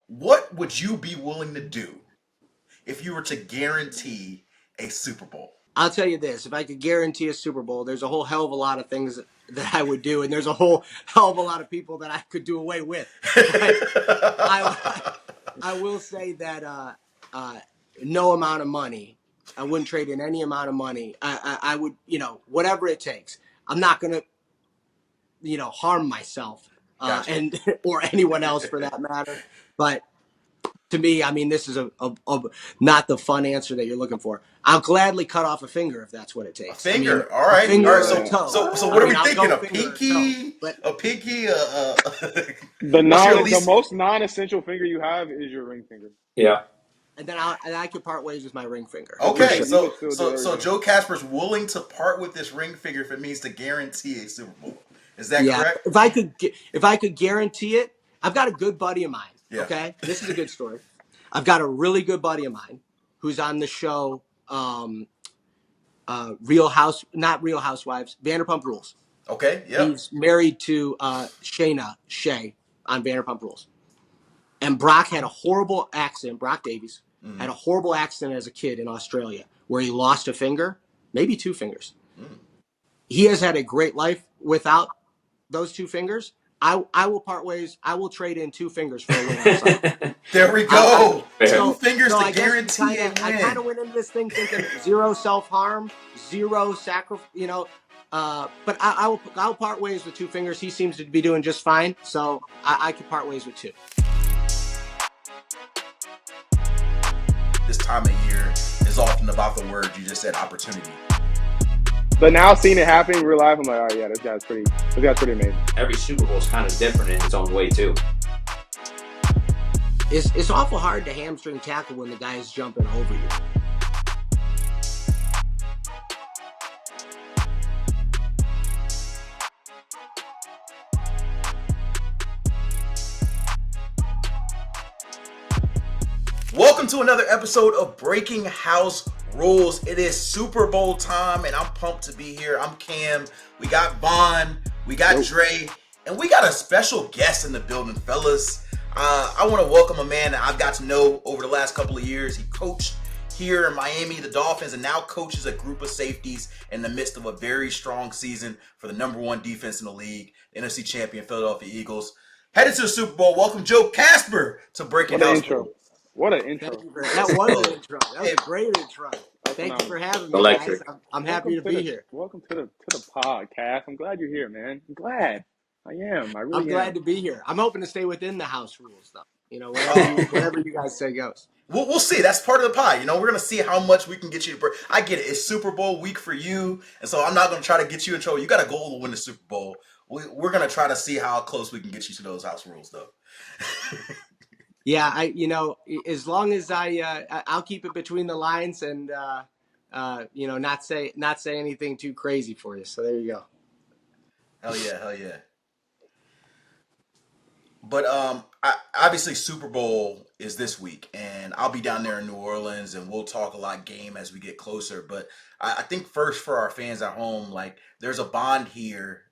what would you be willing to do if you were to guarantee a Super Bowl? I'll tell you this: if I could guarantee a Super Bowl, there's a whole hell of a lot of things that I would do, and there's a whole hell of a lot of people that I could do away with. But I, I will say that no amount of money, I wouldn't trade in any amount of money. I would, whatever it takes. I'm not gonna, harm myself Gotcha. and or anyone else for that matter. But to me, I mean, this is a not the fun answer that you're looking for. I'll gladly cut off a finger if that's what it A takes. I mean, finger. All a right. All finger right. or a So toe. so so I what are mean, we I'll thinking? go A finger or a toe. pinky? But A pinky? The What's your the least? most non-essential finger you have is your ring finger. Yeah. and then I could part ways with my ring finger for Okay. sure. You would So still do so so everything. Joe Kasper's willing to part with this ring finger if it means to guarantee a Super Bowl. Is that Yeah, correct? if I could guarantee it, I've got a good buddy of mine. Yeah. Okay, this is a good story. I've got a really good buddy of mine who's on the show, not Real Housewives, Vanderpump Rules. Okay. Yep. He's married to Shayna Shay on Vanderpump Rules. And Brock had a horrible accident. Brock Davies Mm-hmm. had a horrible accident as a kid in Australia where he lost a finger, maybe two fingers. He has had a great life without those two fingers. I will part ways. I will trade in two fingers for a win on Sunday. There we go. Two So fingers to I guess guarantee a I kind win. of went into this thing thinking zero self-harm, zero sacrifice, but I'll part ways with two fingers. He seems to be doing just fine. So I could part ways with two. This time of year is often about the word you just said, opportunity. But now seeing it happen in real life, I'm like, oh yeah, this guy's pretty amazing. Every Super Bowl is kind of different in its own way too. It's awful hard to hamstring tackle when the guy is jumping over you. Welcome to another episode of Breaking House Rules. It is Super Bowl time, and I'm pumped to be here. I'm Cam. We got Vaughn, we got Dre, and we got a special guest in the building, fellas. I want to welcome a man that I've got to know over the last couple of years. He coached here in Miami, the Dolphins, and now coaches a group of safeties in the midst of a very strong season for the #1 defense in the league, the NFC champion Philadelphia Eagles. Headed to the Super Bowl, welcome Joe Kasper to Breaking What an House intro. Rules. What an intro. Thank you that was an intro. That was a great intro. Thank you for having me, Electric. guys. I'm happy to be here. Welcome to the podcast. I'm glad you're here, man. I'm glad. I am. I really I'm glad am. to be here. I'm hoping to stay within the house rules, though. Whatever you guys say goes. We'll see. That's part of the pie. We're going to see how much we can get you to break. I get it. It's Super Bowl week for you. And so I'm not going to try to get you in trouble. You got a goal to win the Super Bowl. We're going to try to see how close we can get you to those house rules, though. Yeah, as long as I'll keep it between the lines and, not say anything too crazy for you. So there you go. Hell yeah. But obviously Super Bowl is this week, and I'll be down there in New Orleans, and we'll talk a lot game as we get closer. But I think first for our fans at home, like there's a bond here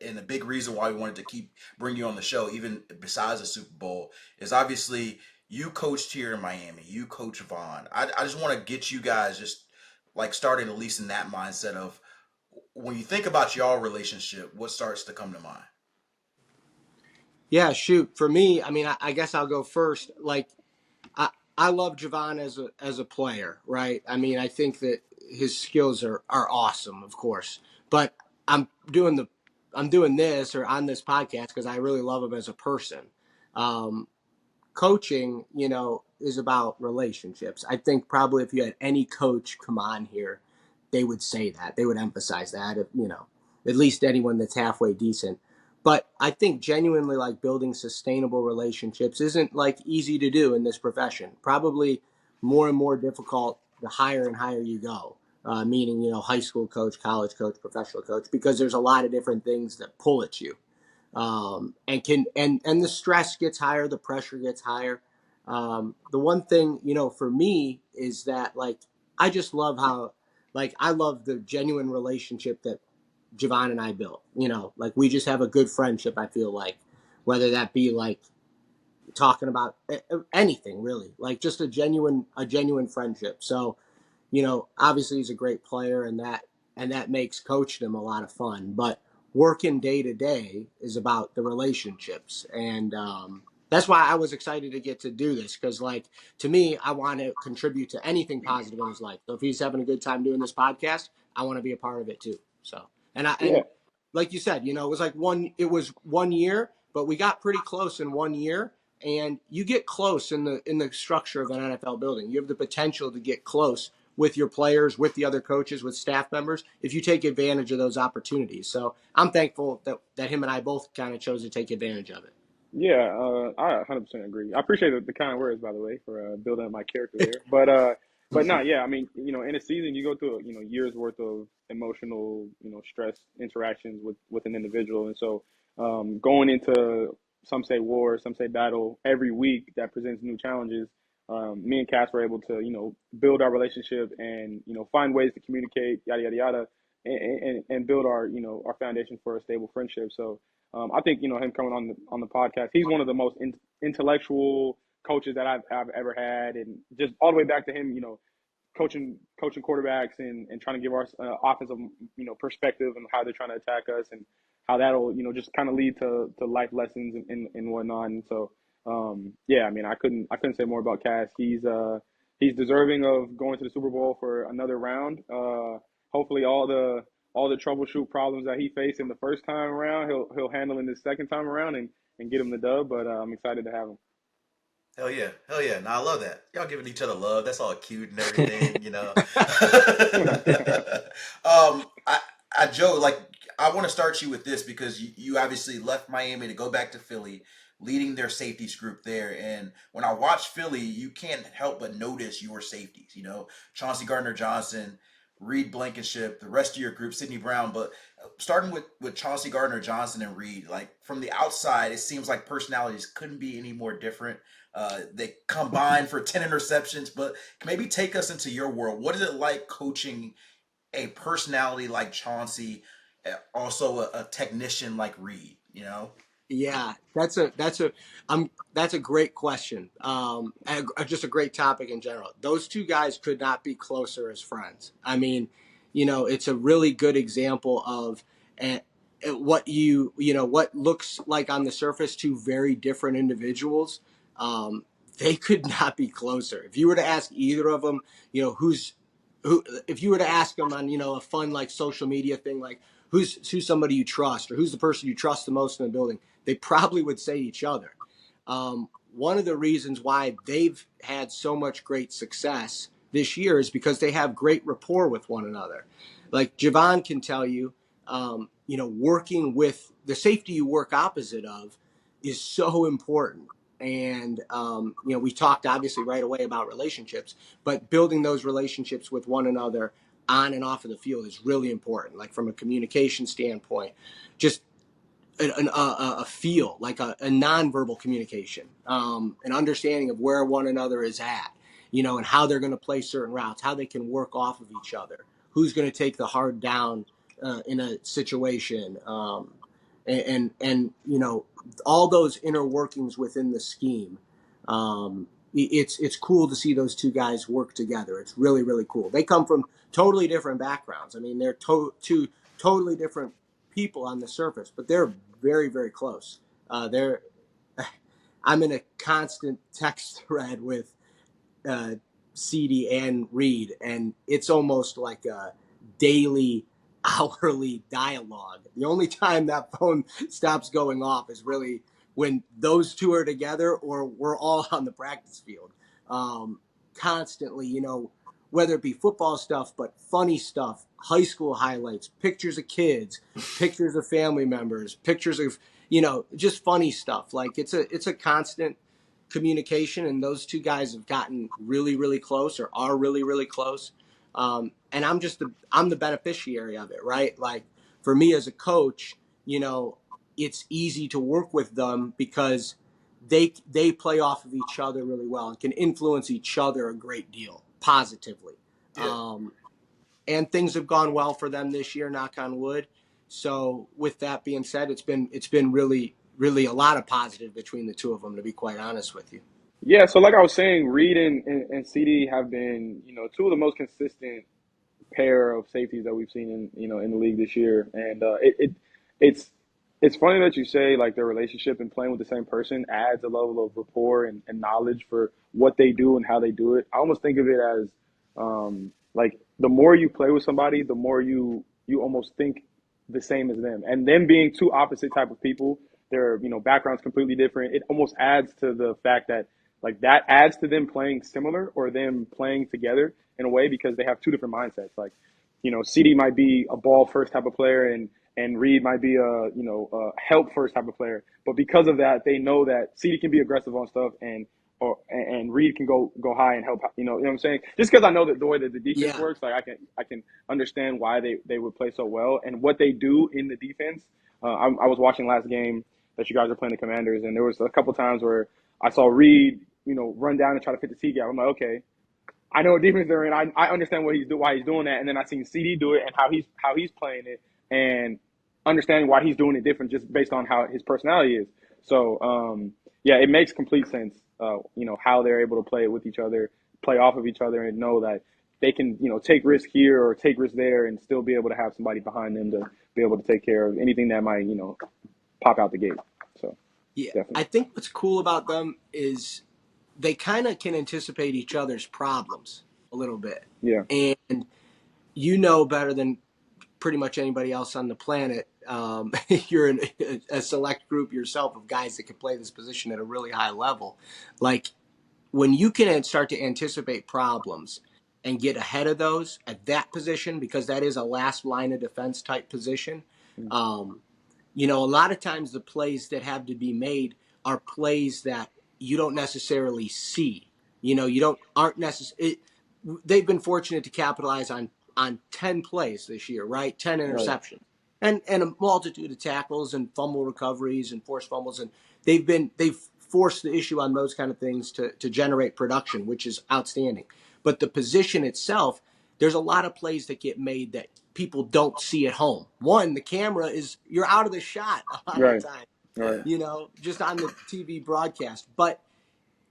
and a big reason why we wanted to bring you on the show, even besides the Super Bowl, is obviously you coached here in Miami, you coach Vaughn. I just want to get you guys just like starting at least in that mindset of when you think about y'all relationship, what starts to come to mind? Yeah, shoot. For me, I mean, I guess I'll go first. Like, I love Jevon as a player, right? I mean, I think that his skills are awesome, of course. But I'm doing this or on this podcast because I really love him as a person. Coaching, is about relationships. I think probably if you had any coach come on here, they would say that. They would emphasize that. At least anyone that's halfway decent. But I think genuinely like building sustainable relationships isn't like easy to do in this profession. Probably more and more difficult the higher and higher you go. Meaning, high school coach, college coach, professional coach, because there's a lot of different things that pull at you. And the stress gets higher, the pressure gets higher. The one thing, for me is that like, I just love how, like, I love the genuine relationship that Jevon and I built, like we just have a good friendship. I feel like whether that be like, talking about anything really, like just a genuine friendship. So, obviously he's a great player, and that makes coaching him a lot of fun. But working day to day is about the relationships, and that's why I was excited to get to do this, because, like, to me, I want to contribute to anything positive in his life. So if he's having a good time doing this podcast, I want to be a part of it too. So, Yeah. and like you said, it was 1 year, but we got pretty close in 1 year. And you get close in the structure of an NFL building. You have the potential to get close with your players, with the other coaches, with staff members, if you take advantage of those opportunities. So I'm thankful that him and I both kind of chose to take advantage of it. Yeah, I 100% agree. I appreciate the kind words, by the way, for building up my character there. But no, yeah, I mean, in a season, you go through, years worth of emotional, stress interactions with an individual, and so going into, some say war, some say battle, every week that presents new challenges. Me and Cass were able to, build our relationship and find ways to communicate, yada yada yada, and build our our foundation for a stable friendship. So. I think him coming on the podcast. He's one of the most intellectual coaches that I've ever had, and just all the way back to him, coaching quarterbacks and trying to give our offensive perspective and how they're trying to attack us, and how that'll just kind of lead to life lessons and whatnot. And so yeah, I mean, I couldn't say more about Cass. He's deserving of going to the Super Bowl for another round. Hopefully all the troubleshoot problems that he faced in the first time around, he'll handle in the second time around and get him the dub. But I'm excited to have him. Hell yeah, hell yeah! Now I love that y'all giving each other love. That's all cute and everything, I Joe, like, I want to start you with this because you obviously left Miami to go back to Philly, leading their safeties group there. And when I watch Philly, you can't help but notice your safeties. Chauncey Gardner-Johnson, Reed Blankenship, the rest of your group, Sidney Brown. But starting with Chauncey Gardner-Johnson and Reed, like from the outside, it seems like personalities couldn't be any more different. They combined for 10 interceptions, but maybe take us into your world. What is it like coaching a personality like Chauncey, also a technician like Reed? Yeah, that's a great question. And just a great topic in general. Those two guys could not be closer as friends. I mean, it's a really good example of what looks like on the surface two very different individuals. They could not be closer. If you were to ask either of them, if you were to ask them on a fun like social media thing, like who's somebody you trust, or who's the person you trust the most in the building, they probably would say each other. One of the reasons why they've had so much great success this year is because they have great rapport with one another. Like Jevon can tell you, working with the safety you work opposite of is so important. And, we talked obviously right away about relationships, but building those relationships with one another on and off of the field is really important. Like from a communication standpoint, just a feel, like a nonverbal communication, an understanding of where one another is at, and how they're going to play certain routes, how they can work off of each other, who's going to take the hard down in a situation, and all those inner workings within the scheme. It's cool to see those two guys work together. It's really, really cool. They come from totally different backgrounds. I mean, they're two totally different people on the surface, but they're very, very close. I'm in a constant text thread with CD and Reed, and it's almost like a daily, hourly dialogue. The only time that phone stops going off is really when those two are together or we're all on the practice field. Constantly, whether it be football stuff, but funny stuff, high school highlights, pictures of kids, pictures of family members, pictures of, just funny stuff. Like it's a constant communication, and those two guys have gotten really, really close, or are really, really close. And I'm the beneficiary of it, right? Like for me as a coach, it's easy to work with them because they play off of each other really well and can influence each other a great deal positively. Yeah. And things have gone well for them this year, knock on wood. So with that being said, it's been really, really a lot of positive between the two of them, to be quite honest with you. Yeah, so like I was saying, Reed and CD have been, two of the most consistent pair of safeties that we've seen in the league this year, and it's it's funny that you say like their relationship and playing with the same person adds a level of rapport and knowledge for what they do and how they do it. I almost think of it as like the more you play with somebody, the more you almost think the same as them, and them being two opposite type of people, their backgrounds completely different. It almost adds to the fact that like that adds to them playing similar or them playing together in a way because they have two different mindsets. Like, CD might be a ball first type of player and Reed might be a help first type of player. But because of that, they know that CD can be aggressive on stuff and Reed can go high and help. You know what I'm saying? Just because I know that the way that the defense works, like I can understand why they would play so well and what they do in the defense. I was watching last game that you guys are playing the Commanders, and there was a couple times where I saw Reed, run down and try to fit the T gap. I'm like, okay, I know what defense they're in. I understand why he's doing that, and then I seen CD do it and how he's playing it, and understanding why he's doing it different just based on how his personality is. So yeah, it makes complete sense. How they're able to play with each other, play off of each other, and know that they can take risk here or take risk there, and still be able to have somebody behind them to be able to take care of anything that might pop out the gate. So yeah, definitely. I think what's cool about them is they kind of can anticipate each other's problems a little bit. Yeah. And better than pretty much anybody else on the planet. You're in a select group yourself of guys that can play this position at a really high level. Like when you can start to anticipate problems and get ahead of those at that position, because that is a last line of defense type position. A lot of times the plays that have to be made are plays that you don't necessarily see. Aren't necessarily. They've been fortunate to capitalize on 10 plays this year, right? 10 interceptions. Right. And a multitude of tackles and fumble recoveries and forced fumbles, and they've forced the issue on those kind of things to generate production, which is outstanding. But the position itself, there's a lot of plays that get made that people don't see at home. One, the camera you're out of the shot a lot of the time, right. Just on the TV broadcast. But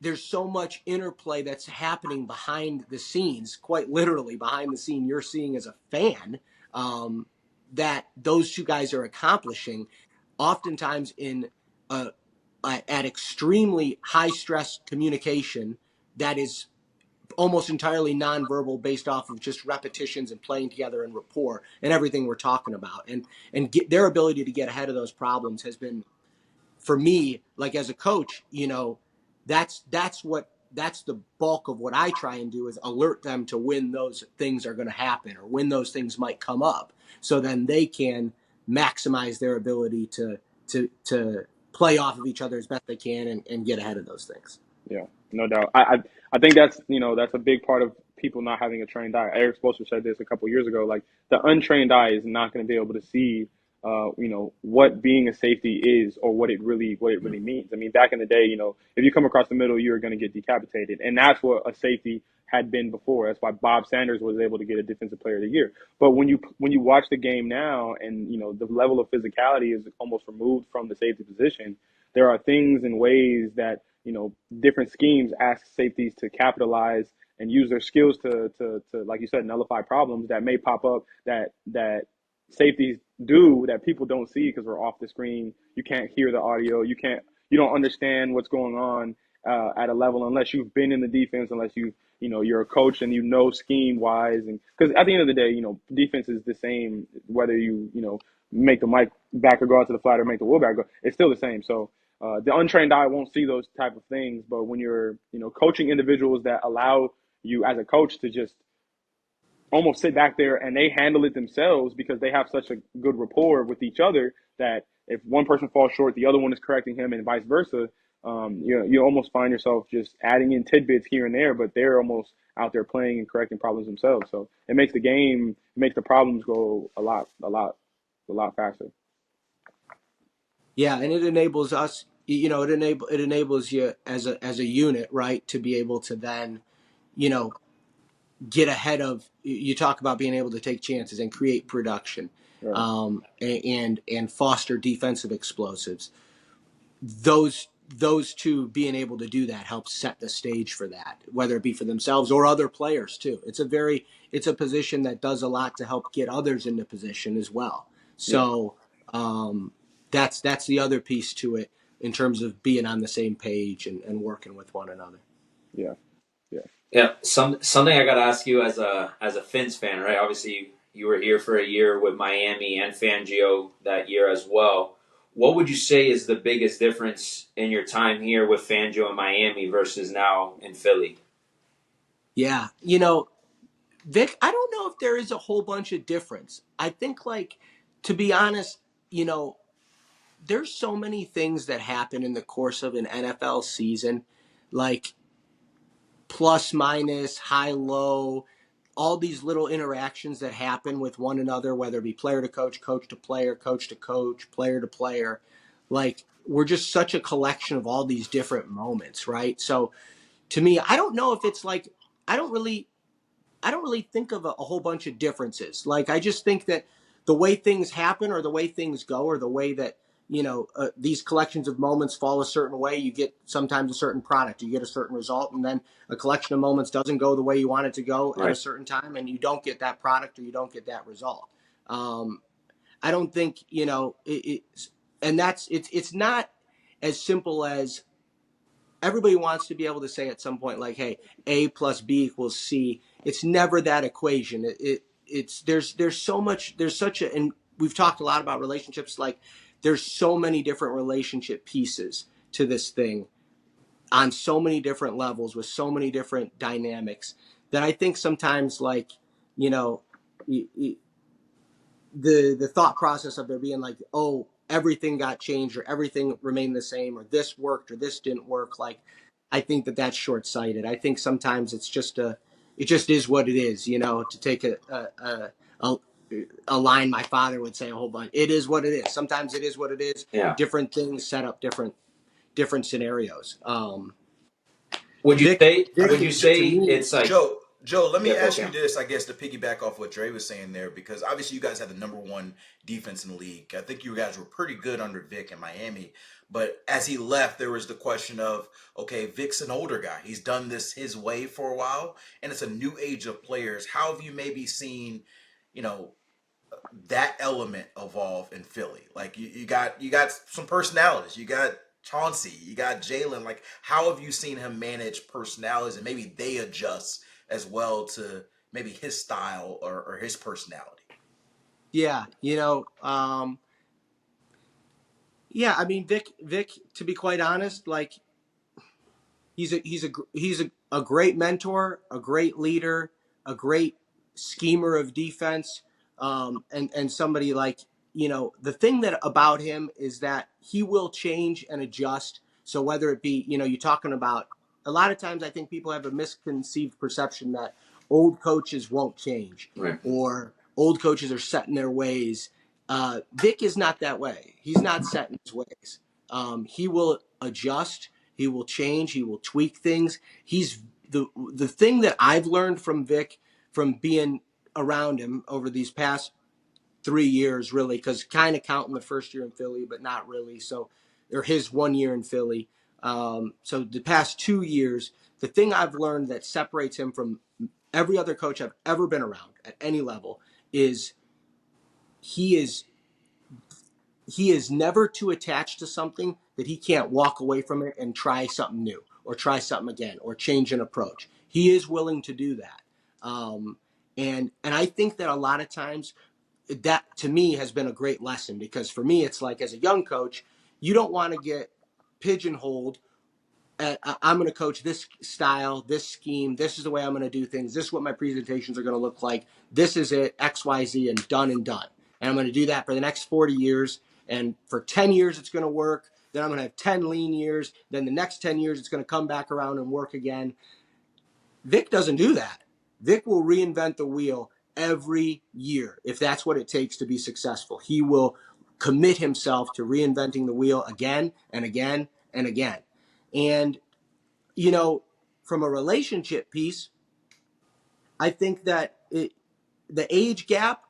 there's so much interplay that's happening behind the scenes, quite literally behind the scene you're seeing as a fan, that those two guys are accomplishing, oftentimes at extremely high stress communication that is almost entirely nonverbal, based off of just repetitions and playing together and rapport and everything we're talking about. And their ability to get ahead of those problems has been, for me, like as a coach, that's the bulk of what I try and do, is alert them to when those things are going to happen or when those things might come up, so then they can maximize their ability to play off of each other as best they can and get ahead of those things. Yeah, no doubt. I think that's that's a big part of people not having a trained eye. Eric Spoelstra said this a couple years ago. Like the untrained eye is not going to be able to see, what being a safety is or what it really means. I mean, back in the day, if you come across the middle, you're going to get decapitated, and that's what a safety had been before. That's why Bob Sanders was able to get a Defensive Player of the Year. But when you watch the game now, and the level of physicality is almost removed from the safety position, there are things and ways that different schemes ask safeties to capitalize and use their skills to like you said, nullify problems that may pop up that safeties do that people don't see because we're off the screen. You can't hear the audio. You don't understand what's going on at a level unless you've been in the defense, unless you're a coach and scheme wise. And because at the end of the day, defense is the same whether you make the mic backer go out to the flat or make the fullback go. It's still the same. So the untrained eye won't see those type of things, but when you're coaching individuals that allow you as a coach to just almost sit back there and they handle it themselves because they have such a good rapport with each other that if one person falls short, the other one is correcting him and vice versa. You almost find yourself just adding in tidbits here and there, but they're almost out there playing and correcting problems themselves. So it makes the problems go a lot faster. Yeah, and it enables us, it enables you as a unit, right, to be able to then, get ahead of. You talk about being able to take chances and create production, Right. and foster defensive explosives. those two being able to do that helps set the stage for that, whether it be for themselves or other players too. It's a position that does a lot to help get others into position as well. Yeah. So that's the other piece to it in terms of being on the same page and working with one another. Yeah. Yeah, something I got to ask you as a Fins fan, right? Obviously, you were here for a year with Miami and Fangio that year as well. What would you say is the biggest difference in your time here with Fangio in Miami versus now in Philly? Yeah, Vic, I don't know if there is a whole bunch of difference. I think, like, to be honest, there's so many things that happen in the course of an NFL season, like plus, minus, high, low, all these little interactions that happen with one another, whether it be player to coach, coach to player, coach to coach, player to player. Like, we're just such a collection of all these different moments, right? So to me, I don't know if it's like, I don't really think of a whole bunch of differences. Like, I just think that the way things happen or the way things go or the way that, these collections of moments fall a certain way, you get sometimes a certain product, you get a certain result, and then a collection of moments doesn't go the way you want it to go at a certain time, and you don't get that product or you don't get that result. I don't think, and it's not as simple as everybody wants to be able to say at some point, like, hey, A plus B equals C. It's never that equation. It's there's so much, there's such a, and we've talked a lot about relationships. Like, there's so many different relationship pieces to this thing on so many different levels with so many different dynamics that I think sometimes, like, you know, the thought process of there being like, oh, everything got changed or everything remained the same or this worked or this didn't work. Like, I think that's short-sighted. I think sometimes it just is what it is, to take a line my father would say a whole bunch. It is what it is. Sometimes it is what it is. Yeah. Different things set up different scenarios. Would you say to me, it's like Joe, let me ask you okay. this, I guess, to piggyback off what Dre was saying there, because obviously you guys have the #1 defense in the league. I think you guys were pretty good under Vic in Miami, but as he left, there was the question of, okay, Vic's an older guy. He's done this his way for a while, and it's a new age of players. How have you maybe seen, you know, that element evolve in Philly? Like you got some personalities. You got Chauncey, you got Jalen. Like, how have you seen him manage personalities and maybe they adjust as well to maybe his style or his personality? yeah, yeah. I mean, Vic. To be quite honest, like, he's a great mentor, a great leader, a great schemer of defense, and somebody like, the thing that about him is that he will change and adjust. So whether it be, you're talking about, a lot of times I think people have a misconceived perception that old coaches won't change Right. or old coaches are set in their ways. Vic is not that way. He's not set in his ways. He will adjust. He will change. He will tweak things. He's the thing that I've learned from Vic, from being around him over these past 3 years, really, because kind of counting the first year in Philly, but not really. So, or his 1 year in Philly. So the past 2 years, the thing I've learned that separates him from every other coach I've ever been around at any level is he is never too attached to something that he can't walk away from it and try something new or try something again or change an approach. He is willing to do that. And I think that a lot of times that, to me, has been a great lesson, because for me, it's like, as a young coach, you don't want to get pigeonholed. I'm going to coach this style, this scheme. This is the way I'm going to do things. This is what my presentations are going to look like. This is it, X, Y, Z, and done and done. And I'm going to do that for the next 40 years. And for 10 years, it's going to work. Then I'm going to have 10 lean years. Then the next 10 years, it's going to come back around and work again. Vic doesn't do that. Vic will reinvent the wheel every year if that's what it takes to be successful. He will commit himself to reinventing the wheel again and again and again. And, from a relationship piece, I think that the age gap,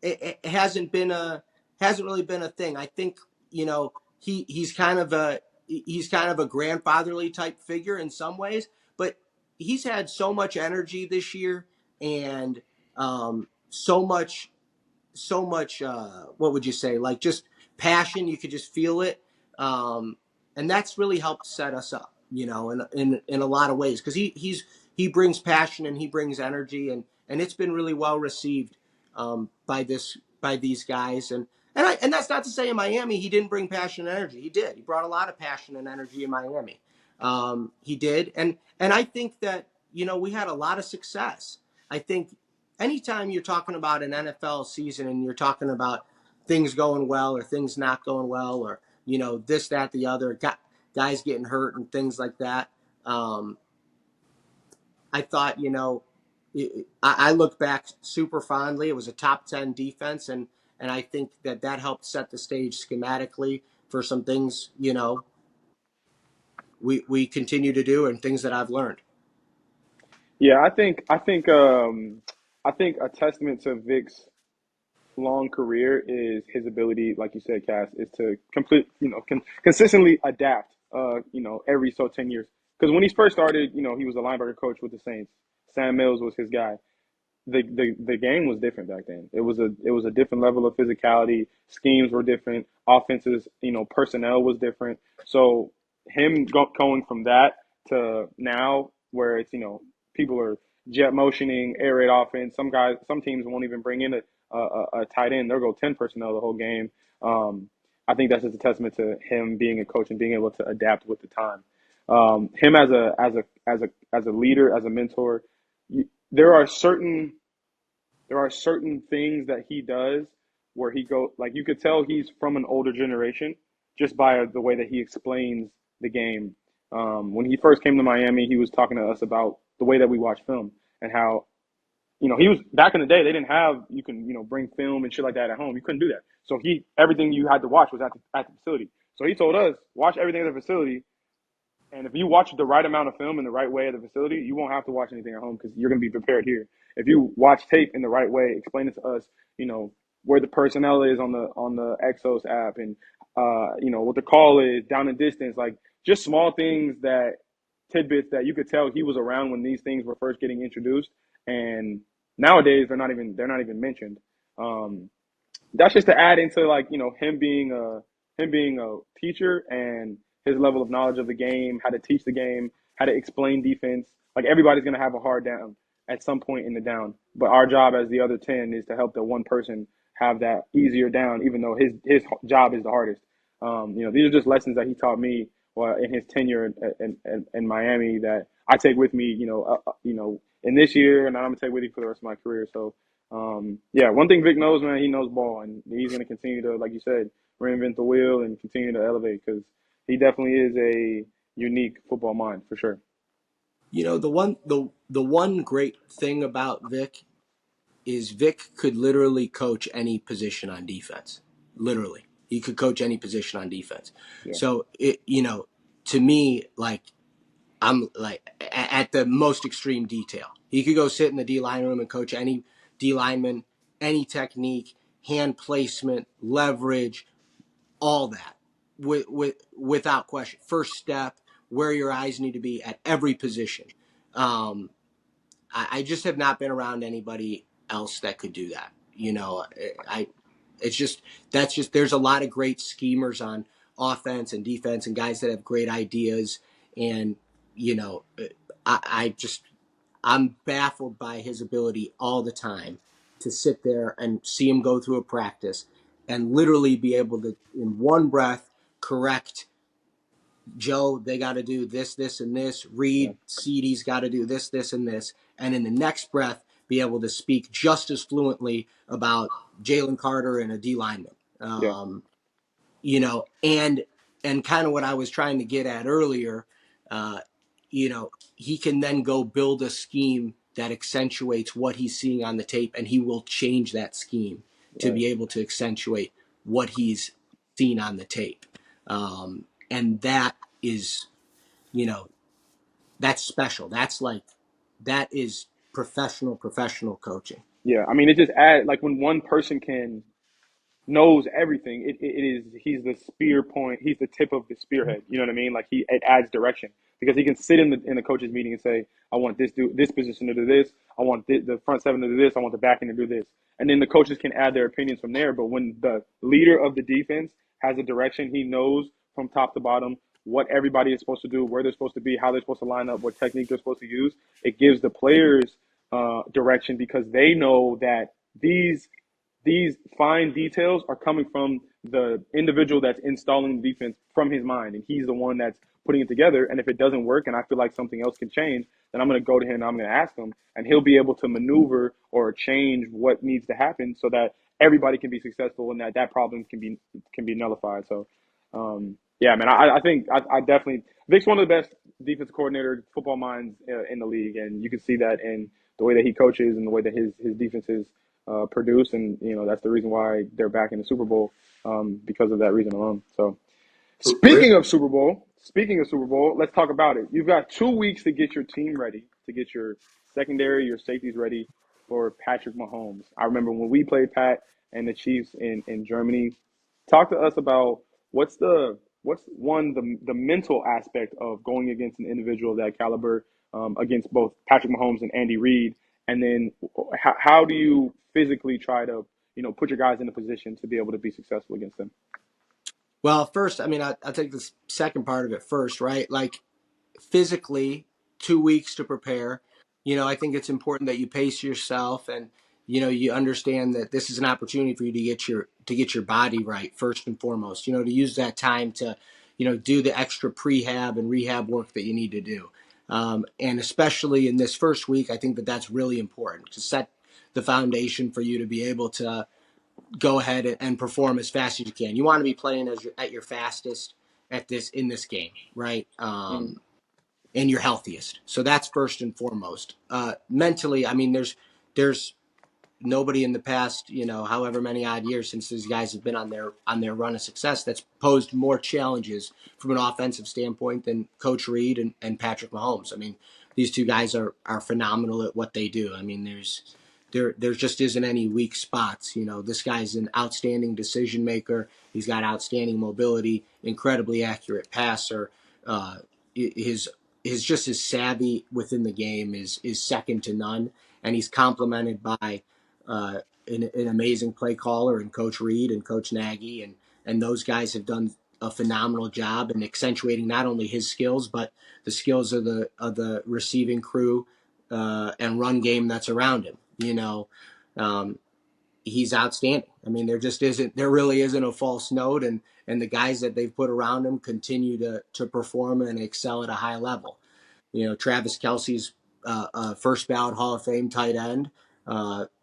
it hasn't really been a thing. I think, he's kind of a grandfatherly type figure in some ways, but he's had so much energy this year and so much what would you say, like just passion. You could just feel it, and that's really helped set us up, in a lot of ways, because he brings passion and he brings energy, and it's been really well received by these guys. And that's not to say in Miami he didn't bring passion and energy. He did. He brought a lot of passion and energy in Miami. He did, and I think that we had a lot of success. I think anytime you're talking about an NFL season and you're talking about things going well or things not going well, or this, that, the other, guys getting hurt and things like that, I thought I look back super fondly. It was a top 10 defense, and I think that helped set the stage schematically for some things we continue to do and things that I've learned. Yeah, I think a testament to Vic's long career is his ability, like you said, Cass, is to consistently adapt. Every 10 years. Because when he first started, he was a linebacker coach with the Saints. Sam Mills was his guy. The game was different back then. It was a different level of physicality. Schemes were different. Offenses, personnel was different. So him going from that to now, where it's people are jet motioning, air raid offense. Some teams won't even bring in a tight end. They'll go 10 personnel the whole game. I think that's just a testament to him being a coach and being able to adapt with the time. Him as a leader, as a mentor. There are certain things that he does where like you could tell he's from an older generation just by the way that he explains the game. When he first came to Miami, he was talking to us about the way that we watch film and how he was back in the day. They didn't have you can bring film and shit like that at home. You couldn't do that. So everything you had to watch was at the facility. So he told us watch everything at the facility. And if you watch the right amount of film in the right way at the facility, you won't have to watch anything at home because you're going to be prepared here. If you watch tape in the right way, explain it to us, where the personnel is on the Exos app and, what the call is down and distance, like just small things tidbits that you could tell he was around when these things were first getting introduced. And nowadays they're not even mentioned. That's just to add into him being a teacher and his level of knowledge of the game, how to teach the game, how to explain defense. Like everybody's gonna have a hard down at some point in the down, but our job as the other 10 is to help the one person have that easier down, even though his job is the hardest. These are just lessons that he taught me in his tenure in Miami that I take with me. In this year, and I'm gonna take with me for the rest of my career. So. Yeah, one thing Vic knows, man, he knows ball, and he's going to continue to, like you said, reinvent the wheel and continue to elevate because he definitely is a unique football mind for sure. The one great thing about Vic is Vic could literally coach any position on defense. Literally, he could coach any position on defense. Yeah. So to me, like I'm like at the most extreme detail. He could go sit in the D line room and coach any D lineman, any technique, hand placement, leverage, all that, without question. First step, where your eyes need to be at every position. I just have not been around anybody else that could do that. There's a lot of great schemers on offense and defense and guys that have great ideas. And, I'm baffled by his ability all the time to sit there and see him go through a practice and literally be able to, in one breath, correct Joe, they got to do this, this, and this. Yeah. Reed, CD's got to do this, this, and this. And in the next breath, be able to speak just as fluently about Jalen Carter and a D lineman. Yeah. And kind of what I was trying to get at earlier, he can then go build a scheme that accentuates what he's seeing on the tape, and he will change that scheme to be able to accentuate what he's seen on the tape. And that is, that's special. That is professional coaching. Yeah. I mean, it just adds, like when one person can knows everything. He's the spear point. He's the tip of the spearhead. You know what I mean? Like it adds direction because he can sit in the coaches meeting and say, I want this position to do this. I want the front seven to do this. I want the back end to do this. And then the coaches can add their opinions from there. But when the leader of the defense has a direction, he knows from top to bottom what everybody is supposed to do, where they're supposed to be, how they're supposed to line up, what technique they're supposed to use. It gives the players direction because they know that these fine details are coming from the individual that's installing the defense from his mind, and he's the one that's putting it together. And if it doesn't work and I feel like something else can change, then I'm going to go to him and I'm going to ask him, and he'll be able to maneuver or change what needs to happen so that everybody can be successful and that problem can be nullified. So, yeah, man, I think I definitely Vic's one of the best defensive coordinator football minds in the league, and you can see that in the way that he coaches and the way that his defenses produce, and that's the reason why they're back in the Super Bowl because of that reason alone. So, speaking of Super Bowl, let's talk about it. You've got 2 weeks to get your team ready, to get your secondary, your safeties ready for Patrick Mahomes. I remember when we played Pat and the Chiefs in Germany. Talk to us about what's the mental aspect of going against an individual of that caliber, against both Patrick Mahomes and Andy Reid, and then how do you physically try to put your guys in a position to be able to be successful against them? Well, first, I mean, I'll take the second part of it first, right? Like physically, 2 weeks to prepare. I think it's important that you pace yourself and you understand that this is an opportunity for you to get your body right first and foremost. To use that time to do the extra prehab and rehab work that you need to do. And especially in this first week, I think that that's really important to set the foundation for you to be able to go ahead and perform as fast as you can. You want to be playing at your fastest in this game, right? Mm. And your healthiest. So that's first and foremost. Mentally, I mean, there's nobody in the past, however many odd years since these guys have been on their run of success that's posed more challenges from an offensive standpoint than Coach Reid and Patrick Mahomes. I mean, these two guys are phenomenal at what they do. I mean, there just isn't any weak spots. This guy's an outstanding decision maker. He's got outstanding mobility, incredibly accurate passer. His savvy within the game is second to none, and he's complemented by an amazing play caller and Coach Reid and Coach Nagy, and those guys have done a phenomenal job in accentuating not only his skills but the skills of the receiving crew and run game that's around him. He's outstanding. I mean, there really isn't a false note, and the guys that they've put around him continue to perform and excel at a high level. Travis Kelce's first ballot Hall of Fame tight end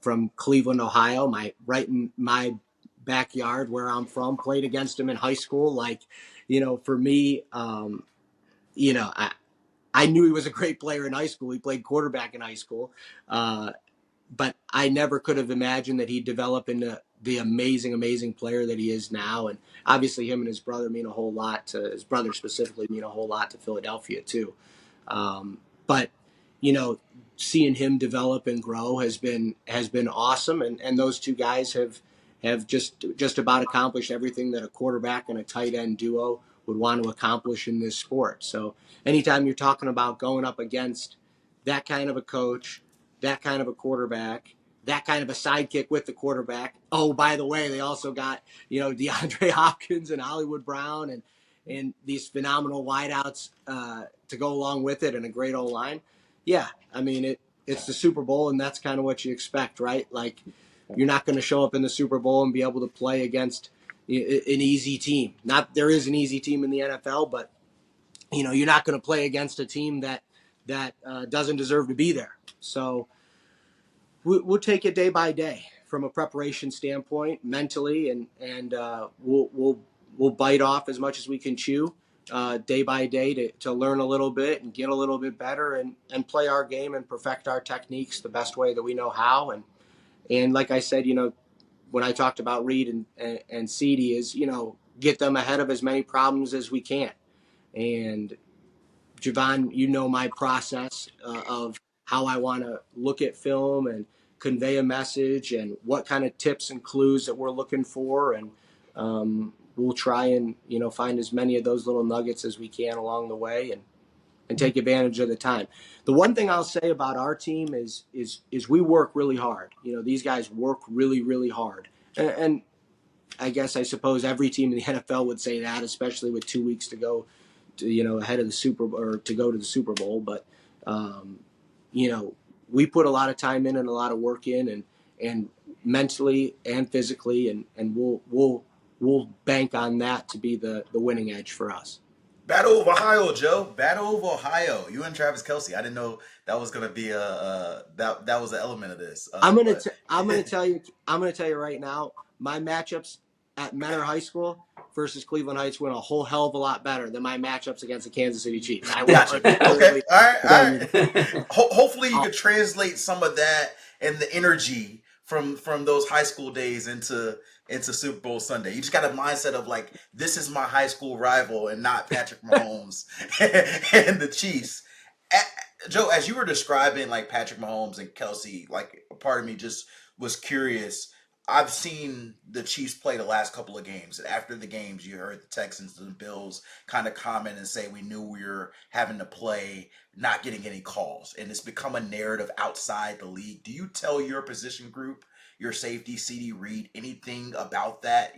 from Cleveland, Ohio, right in my backyard where I'm from, played against him in high school. Like, for me, I knew he was a great player in high school. He played quarterback in high school. But I never could have imagined that he'd develop into the amazing player that he is now. And obviously him and his brother mean a whole lot to his brother specifically mean a whole lot to Philadelphia too. But seeing him develop and grow has been awesome. And those two guys have just about accomplished everything that a quarterback and a tight end duo would want to accomplish in this sport. So anytime you're talking about going up against that kind of a coach, that kind of a quarterback, that kind of a sidekick with the quarterback. Oh, by the way, they also got, DeAndre Hopkins and Hollywood Brown and these phenomenal wideouts to go along with it and a great O-line. Yeah, I mean, it's the Super Bowl, and that's kind of what you expect, right? Like, you're not going to show up in the Super Bowl and be able to play against an easy team. There is an easy team in the NFL, but, you're not going to play against a team that doesn't deserve to be there. So we'll take it day by day from a preparation standpoint, mentally, and we'll bite off as much as we can chew day by day to learn a little bit and get a little bit better and play our game and perfect our techniques the best way that we know how. And like I said, when I talked about Reid and Ceedee is, get them ahead of as many problems as we can. And Jevon, my process of how I want to look at film and convey a message and what kind of tips and clues that we're looking for. And we'll try and, find as many of those little nuggets as we can along the way and take advantage of the time. The one thing I'll say about our team is we work really hard. These guys work really, really hard. And I suppose every team in the NFL would say that, especially with 2 weeks to go to, ahead of the to go to the Super Bowl. But, we put a lot of time in and a lot of work in and mentally and physically, and we'll bank on that to be the winning edge for us. Battle of Ohio, Joe. Battle of Ohio. You and Travis Kelce. I didn't know that was gonna be that was an element of this. I'm gonna tell you right now. My matchups at Menor High School versus Cleveland Heights went a whole hell of a lot better than my matchups against the Kansas City Chiefs. Gotcha. Okay. All right. Hopefully, you could translate some of that and the energy from those high school days into Super Bowl Sunday. You just got a mindset of like, this is my high school rival and not Patrick Mahomes and the Chiefs. Joe, as you were describing like Patrick Mahomes and Kelce, like a part of me just was curious. I've seen the Chiefs play the last couple of games. And after the games, you heard the Texans and the Bills kind of comment and say, we knew we were having to play, not getting any calls. And it's become a narrative outside the league. Do you tell your position group, your safety, CD Reed, anything about that?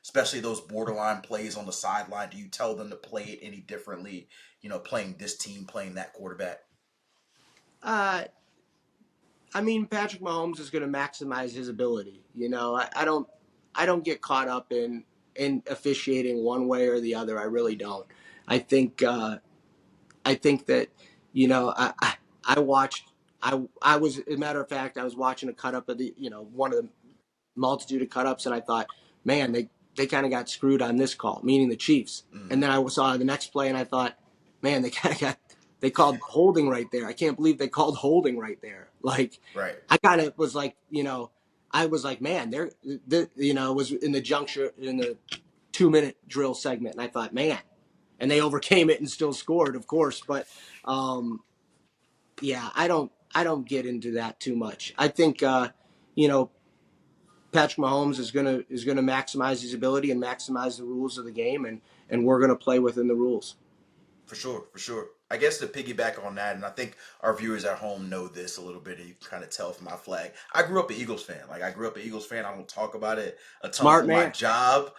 Especially those borderline plays on the sideline. Do you tell them to play it any differently, playing this team, playing that quarterback? Patrick Mahomes is going to maximize his ability. I don't get caught up in officiating one way or the other. I really don't. I think that I watched. I was, as a matter of fact, I was watching a cut up of the one of the multitude of cut ups, and I thought, man, they kind of got screwed on this call, meaning the Chiefs. And then I saw the next play, and I thought, man, they called holding right there. I can't believe they called holding right there. Like, right. I kind of was like, I was like, man, it was in the juncture in the 2-minute drill segment, and I thought, man, and they overcame it and still scored, of course. But yeah, I don't get into that too much. I think Patrick Mahomes is gonna maximize his ability and maximize the rules of the game, and we're gonna play within the rules. For sure. I guess to piggyback on that, and I think our viewers at home know this a little bit, and you can kind of tell from my flag. I grew up an Eagles fan. I don't talk about it a ton. Smart for man. My job,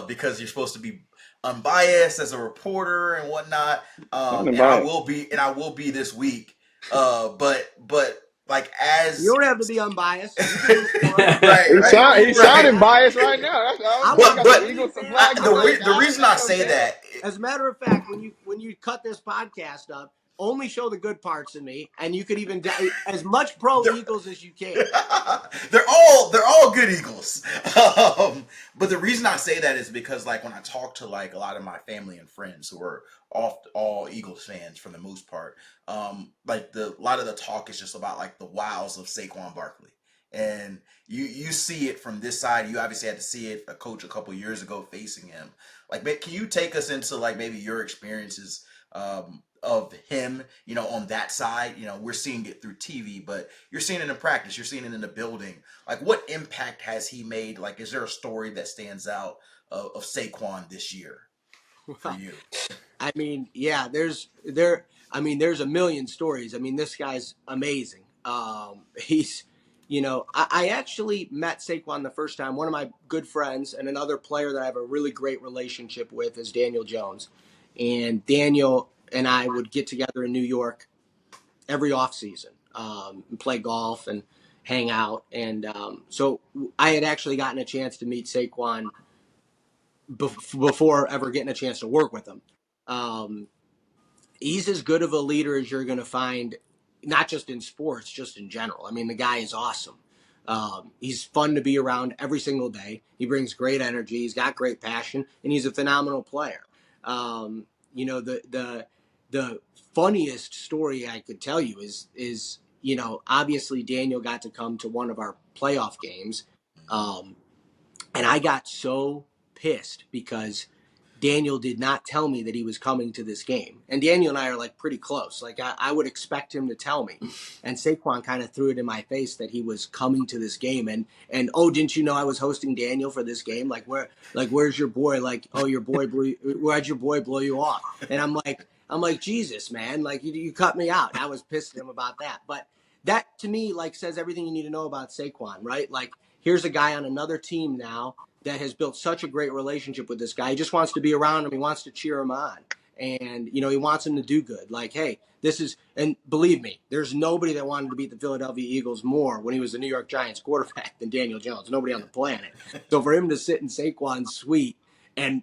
because you're supposed to be unbiased as a reporter and whatnot. And I will be this week. But like, as you don't have to be unbiased. He's sounding biased right now. The reason I say that, as a matter of fact, when you cut this podcast up, only show the good parts of me, and you could even as much pro Eagles as you can. They're all good Eagles. But the reason I say that is because, like, when I talk to like a lot of my family and friends who are all Eagles fans for the most part, like a lot of the talk is just about like the wows of Saquon Barkley. And you see it from this side. You obviously had to see it, a coach a couple years ago facing him. Like, can you take us into like maybe your experiences of him, on that side? We're seeing it through TV, but you're seeing it in practice. You're seeing it in the building. Like, what impact has he made? Like, is there a story that stands out of Saquon this year for you? Yeah, there's a million stories. This guy's amazing. He's, I actually met Saquon the first time. One of my good friends and another player that I have a really great relationship with is Daniel Jones. And Daniel and I would get together in New York every offseason and play golf and hang out. And so I had actually gotten a chance to meet Saquon before ever getting a chance to work with him. He's as good of a leader as you're going to find, not just in sports, just in general. The guy is awesome. He's fun to be around every single day. He brings great energy. He's got great passion, and he's a phenomenal player. The funniest story I could tell you is obviously Daniel got to come to one of our playoff games, and I got so pissed because Daniel did not tell me that he was coming to this game. And Daniel and I are like pretty close. Like I would expect him to tell me. And Saquon kind of threw it in my face that he was coming to this game. And oh, didn't you know I was hosting Daniel for this game? Where's your boy? Like, oh, why'd your boy blow you off? And I'm like, Jesus, man, like you cut me out. And I was pissed at him about that. But that to me like says everything you need to know about Saquon, right? Like here's a guy on another team now that has built such a great relationship with this guy. He just wants to be around him. He wants to cheer him on. And, he wants him to do good. Like, hey, and believe me, there's nobody that wanted to beat the Philadelphia Eagles more when he was the New York Giants quarterback than Daniel Jones. Nobody on the planet. So for him to sit in Saquon's suite, and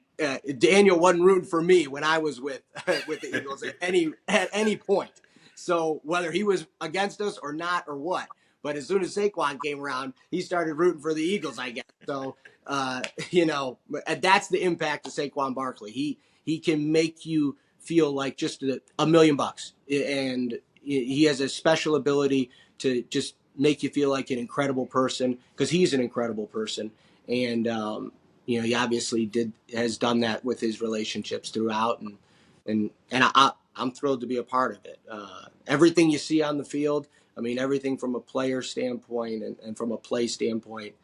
Daniel wasn't rooting for me when I was with the Eagles at any point. So whether he was against us or not or what, but as soon as Saquon came around, he started rooting for the Eagles, I guess. So, that's the impact of Saquon Barkley. He can make you feel like just $1 million, and he has a special ability to just make you feel like an incredible person because he's an incredible person. And, he obviously has done that with his relationships throughout. And I'm thrilled to be a part of it. Everything you see on the field, I mean, everything from a player standpoint and from a play standpoint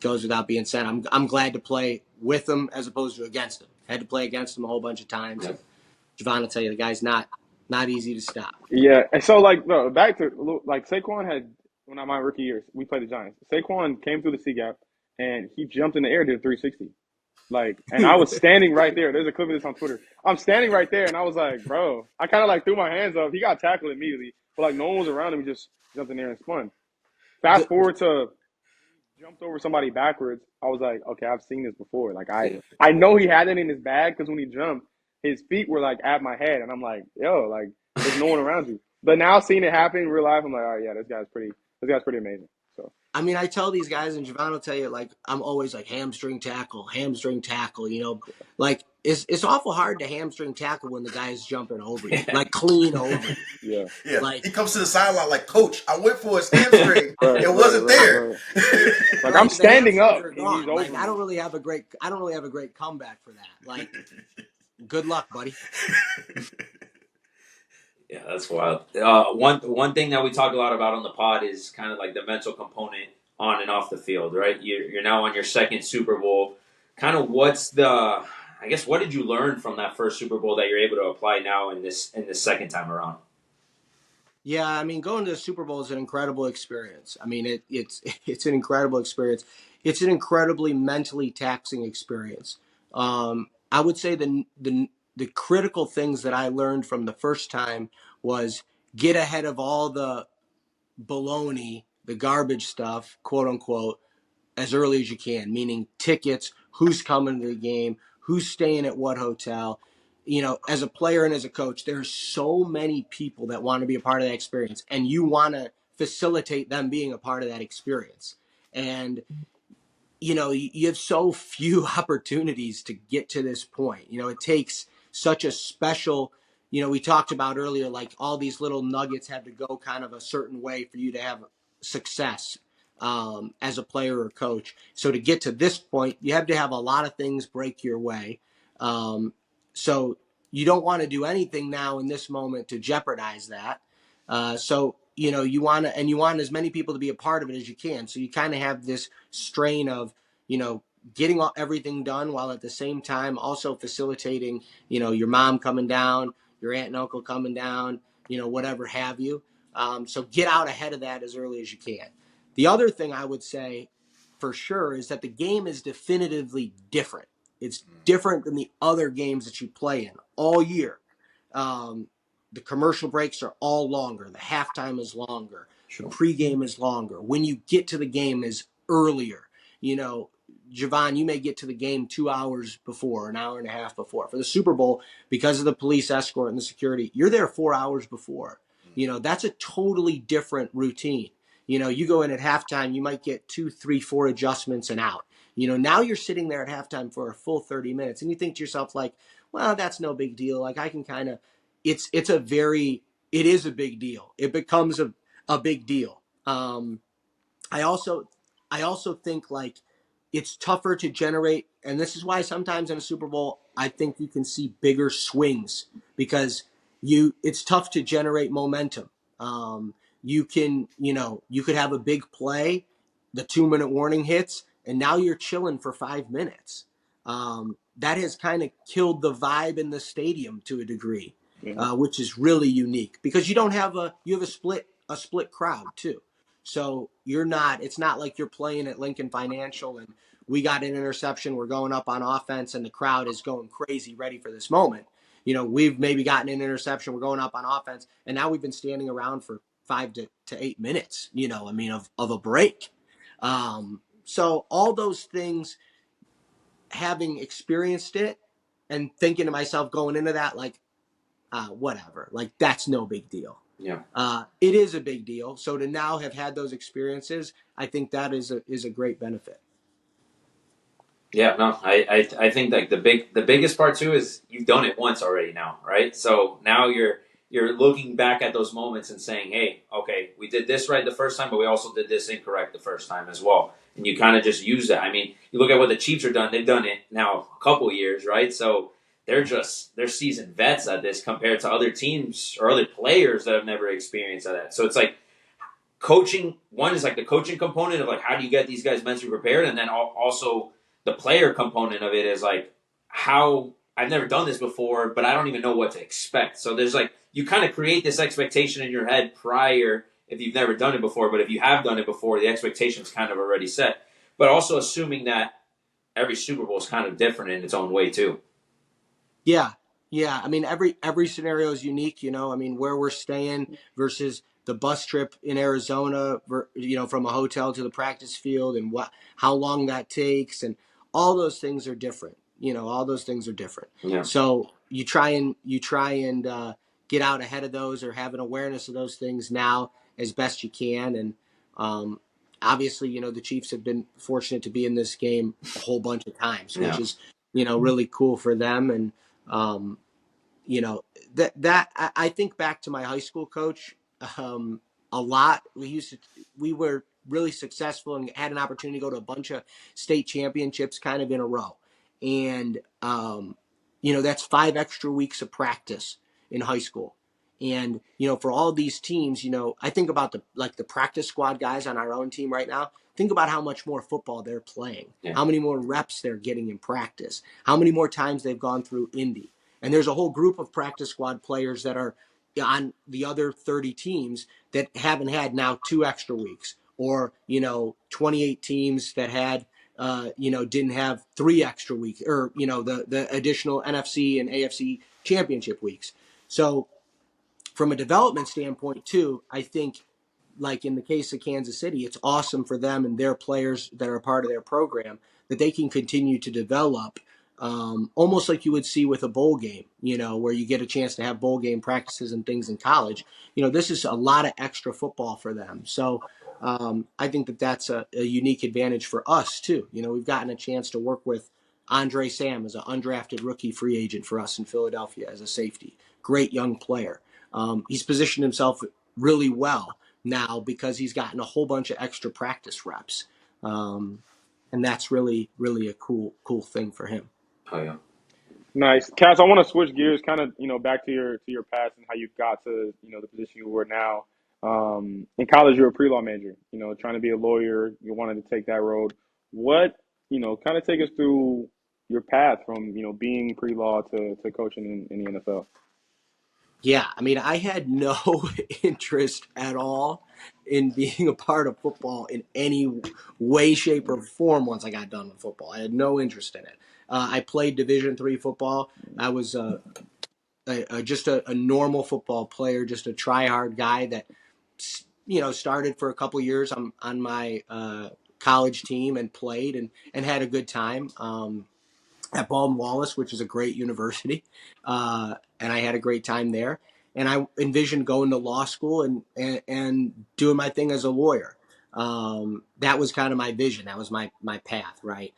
goes without being said. I'm glad to play with him as opposed to against him. Had to play against him a whole bunch of times. Yep. Jevon will tell you the guy's not easy to stop. Yeah, and so back to Saquon had when my rookie years we played the Giants. Saquon came through the C gap and he jumped in the air, did a 360. And I was standing right there. There's a clip of this on Twitter. I'm standing right there, and I was like, bro. I kind of threw my hands up. He got tackled immediately, but no one was around him. He just jumped in there and spun. Fast forward to jumped over somebody backwards. I was like, okay, I've seen this before. I know he had it in his bag because when he jumped, his feet were at my head, and I'm like, yo, there's no one around you. But now seeing it happen in real life, I'm like, all right, yeah, this guy's pretty amazing. So I mean, I tell these guys, and Jevon will tell you, I'm always hamstring tackle. It's awful hard to hamstring tackle when the guy's jumping over you, clean over you. Yeah. He comes to the sideline like, Coach, I went for his hamstring. It wasn't there. I'm standing up. I don't really have a great comeback for that. Good luck, buddy. Yeah, that's wild. One thing that we talk a lot about on the pod is kind of the mental component on and off the field, right? You're now on your second Super Bowl. Kind of what did you learn from that first Super Bowl that you're able to apply now in this second time around? Yeah, I mean, going to the Super Bowl is an incredible experience. I mean, it's an incredible experience. It's an incredibly mentally taxing experience. I would say the critical things that I learned from the first time was get ahead of all the baloney, the garbage stuff, quote unquote, as early as you can, meaning tickets, who's coming to the game, who's staying at what hotel. As a player and as a coach, there's so many people that want to be a part of that experience, and you want to facilitate them being a part of that experience. And you have so few opportunities to get to this point. It takes such a special, we talked about earlier, all these little nuggets have to go kind of a certain way for you to have success as a player or coach. So to get to this point, you have to have a lot of things break your way. So you don't want to do anything now in this moment to jeopardize that. You want as many people to be a part of it as you can. So you kind of have this strain of, getting everything done while at the same time also facilitating, your mom coming down, your aunt and uncle coming down, whatever have you. So get out ahead of that as early as you can. The other thing I would say for sure is that the game is definitively different. It's different than the other games that you play in all year. The commercial breaks are all longer. The halftime is longer. Sure. The pregame is longer. When you get to the game is earlier. Jevon, you may get to the game 2 hours before, an hour and a half before. For the Super Bowl, because of the police escort and the security, you're there 4 hours before. That's a totally different routine. You go in at halftime, you might get 2, 3, 4 adjustments and out. Now you're sitting there at halftime for a full 30 minutes, and you think to yourself, well, that's no big deal. I can kind of, it is a big deal. It becomes a big deal. I also think it's tougher to generate, and this is why sometimes in a Super Bowl I think you can see bigger swings because it's tough to generate momentum. You can, you could have a big play, the 2-minute warning hits, and now you're chilling for 5 minutes. That has kind of killed the vibe in the stadium to a degree, which is really unique because you have a split crowd too. So it's not like you're playing at Lincoln Financial and we got an interception, we're going up on offense and the crowd is going crazy ready for this moment. We've maybe gotten an interception, we're going up on offense, and now we've been standing around for 5 to 8 minutes, of a break. So all those things, having experienced it and thinking to myself going into that, like, whatever, like that's no big deal. Yeah. It is a big deal. So to now have had those experiences, I think that is a great benefit. Yeah, no, I think like the biggest part too is you've done it once already now, right? So now you're looking back at those moments and saying, hey, okay, we did this right the first time, but we also did this incorrect the first time as well. And you kind of just use that. I mean, you look at what the Chiefs are done; they've done it now a couple of years, right? So they're seasoned vets at this compared to other teams or other players that have never experienced that. So it's like coaching. One is like the coaching component of like how do you get these guys mentally prepared, and then also the player component of it is like how I've never done this before, but I don't even know what to expect. So there's like you kind of create this expectation in your head prior if you've never done it before, but if you have done it before, the expectation's kind of already set. But also assuming that every Super Bowl is kind of different in its own way too. Yeah. I mean, every scenario is unique, where we're staying versus the bus trip in Arizona, from a hotel to the practice field and how long that takes. And all those things are different. All those things are different. Yeah. So you try and get out ahead of those or have an awareness of those things now as best you can. And obviously, the Chiefs have been fortunate to be in this game a whole bunch of times, which is, really cool for them. And, I think back to my high school coach a lot. We were really successful and had an opportunity to go to a bunch of state championships kind of in a row. And, that's 5 extra weeks of practice in high school. And, for all these teams, I think about the practice squad guys on our own team right now. Think about how much more football they're playing, how many more reps they're getting in practice, how many more times they've gone through Indy. And there's a whole group of practice squad players that are on the other 30 teams that haven't had now 2 extra weeks, or 28 teams that had didn't have 3 extra weeks, or the additional NFC and AFC championship weeks. So from a development standpoint too, I think, like in the case of Kansas City, it's awesome for them and their players that are a part of their program that they can continue to develop, almost like you would see with a bowl game, where you get a chance to have bowl game practices and things in college. This is a lot of extra football for them. So I think that's a unique advantage for us too. We've gotten a chance to work with Andre Sam as an undrafted rookie free agent for us in Philadelphia as a safety. Great young player. He's positioned himself really well now because he's gotten a whole bunch of extra practice reps. And that's really, really a cool thing for him. Oh yeah. Nice. Cass, I want to switch gears kind of, back to your past and how you got to, the position you were now. In college, you're a pre-law major, trying to be a lawyer. You wanted to take that road. What, kind of take us through your path from, being pre-law to coaching in the NFL. Yeah, I mean, I had no interest at all in being a part of football in any way, shape, or form once I got done with football. I had no interest in it. I played Division III football. I was just a normal football player, just a try-hard guy that, started for a couple years on my college team and played and had a good time. At Baldwin Wallace, which is a great university, and I had a great time there. And I envisioned going to law school and doing my thing as a lawyer. That was kind of my vision. That was my path, right?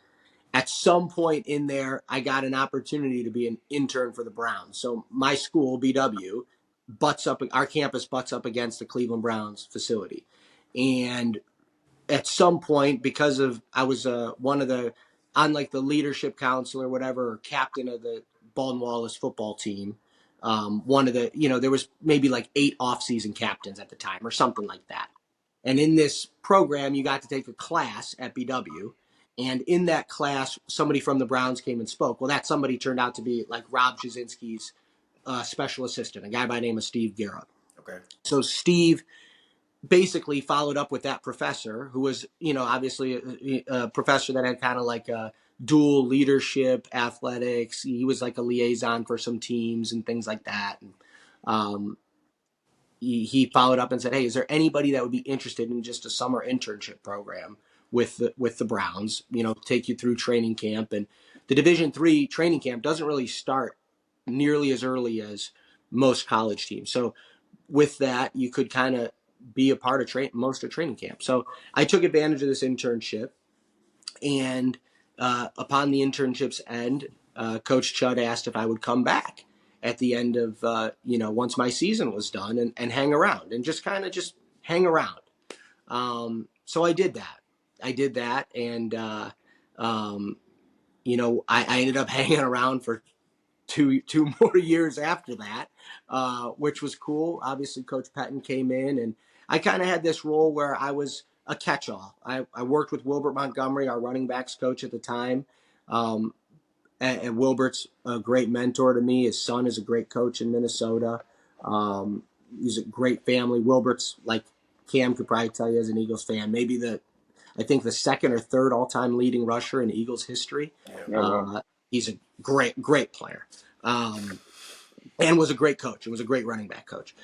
At some point in there, I got an opportunity to be an intern for the Browns. So my school, BW, our campus butts up against the Cleveland Browns facility. And at some point, because of I was one of the on like the leadership council or whatever, or captain of the Baldwin Wallace football team. One of the there was maybe like 8 off-season captains at the time or something like that. And in this program, you got to take a class at BW. And in that class, somebody from the Browns came and spoke. Well, that somebody turned out to be like Rob Jasinski's special assistant, a guy by the name of Steve Garrett. Okay. So Steve basically followed up with that professor who was, obviously a professor that had kind of like a dual leadership, athletics. He was like a liaison for some teams and things like that. And, he followed up and said, "Hey, is there anybody that would be interested in just a summer internship program with the Browns? Take you through training camp." And the Division III training camp doesn't really start nearly as early as most college teams. So with that, you could kind of be a part of most of training camp. So I took advantage of this internship, and upon the internship's end, Coach Chud asked if I would come back at the end of once my season was done and hang around and just hang around. So I did that, and I ended up hanging around for two more years after that, which was cool. Obviously, Coach Pettin came in, and I kind of had this role where I was a catch-all. I worked with Wilbert Montgomery, our running backs coach at the time. And Wilbert's a great mentor to me. His son is a great coach in Minnesota. He's a great family. Wilbert's, like Cam could probably tell you as an Eagles fan, maybe I think the second or third all-time leading rusher in Eagles history. He's a great, great player, and was a great coach. And was a great running back coach.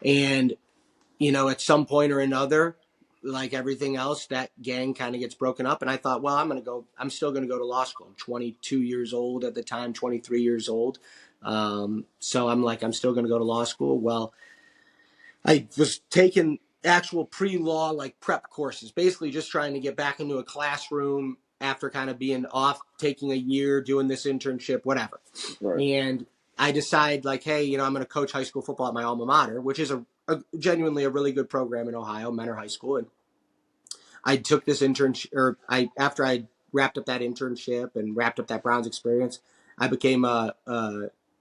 And, at some point or another, like everything else, that gang kind of gets broken up. And I thought, well, I'm still going to go to law school. I'm 22 years old at the time, 23 years old. So I'm still going to go to law school. Well, I was taking actual pre-law, like prep courses, basically just trying to get back into a classroom after kind of being off, taking a year, doing this internship, whatever. Right. And I decide like, hey, I'm going to coach high school football at my alma mater, which is a genuinely a really good program in Ohio, Mentor High School. And I took this internship, after I wrapped up that internship and wrapped up that Browns experience, I became a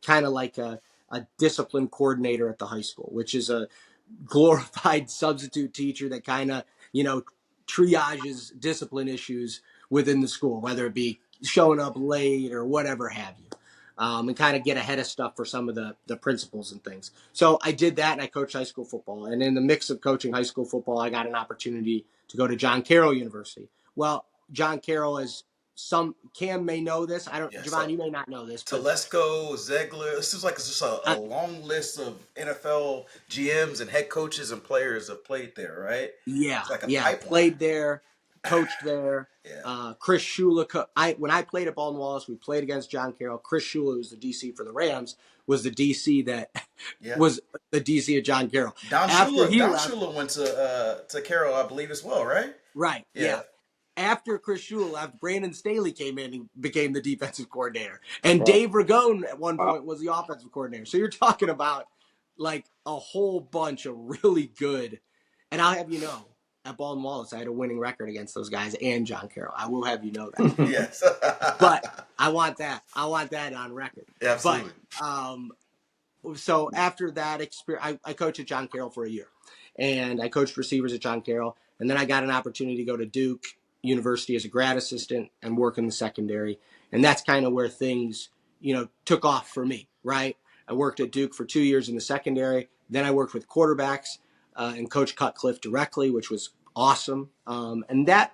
kind of like a discipline coordinator at the high school, which is a glorified substitute teacher that kind of, triages discipline issues within the school, whether it be showing up late or whatever have you. And kind of get ahead of stuff for some of the principals and things. So I did that, and I coached high school football. And in the mix of coaching high school football, I got an opportunity to go to John Carroll University. Well, John Carroll is Cam may know this. I don't, Yeah, Jevon, you may not know this. Telesco, Ziegler. This is like it's just a long list of NFL GMs and head coaches and players have played there, right? Yeah, It's like a yeah. pipeline. Played there, coached there. Yeah. Chris Shula. When I played at Baldwin Wallace, we played against John Carroll. Chris Shula, who was the DC for the Rams, was the DC that was the DC of John Carroll. Don Shula went to Carroll, I believe, as well, right? Right. Yeah. After Chris Shula left, Brandon Staley came in and became the defensive coordinator. And Dave Ragone at one point was the offensive coordinator. So you're talking about like a whole bunch of really good. And I'll have you know, at Baldwin Wallace, I had a winning record against those guys and John Carroll. I will have you know that. Yes. But I want that on record. Yeah, absolutely. But so after that experience, I coached at John Carroll for a year. And I coached receivers at John Carroll. And then I got an opportunity to go to Duke University as a grad assistant and work in the secondary. And that's kind of where things, took off for me, right? I worked at Duke for 2 years in the secondary. Then I worked with quarterbacks and Coach Cutcliffe directly, which was awesome. And that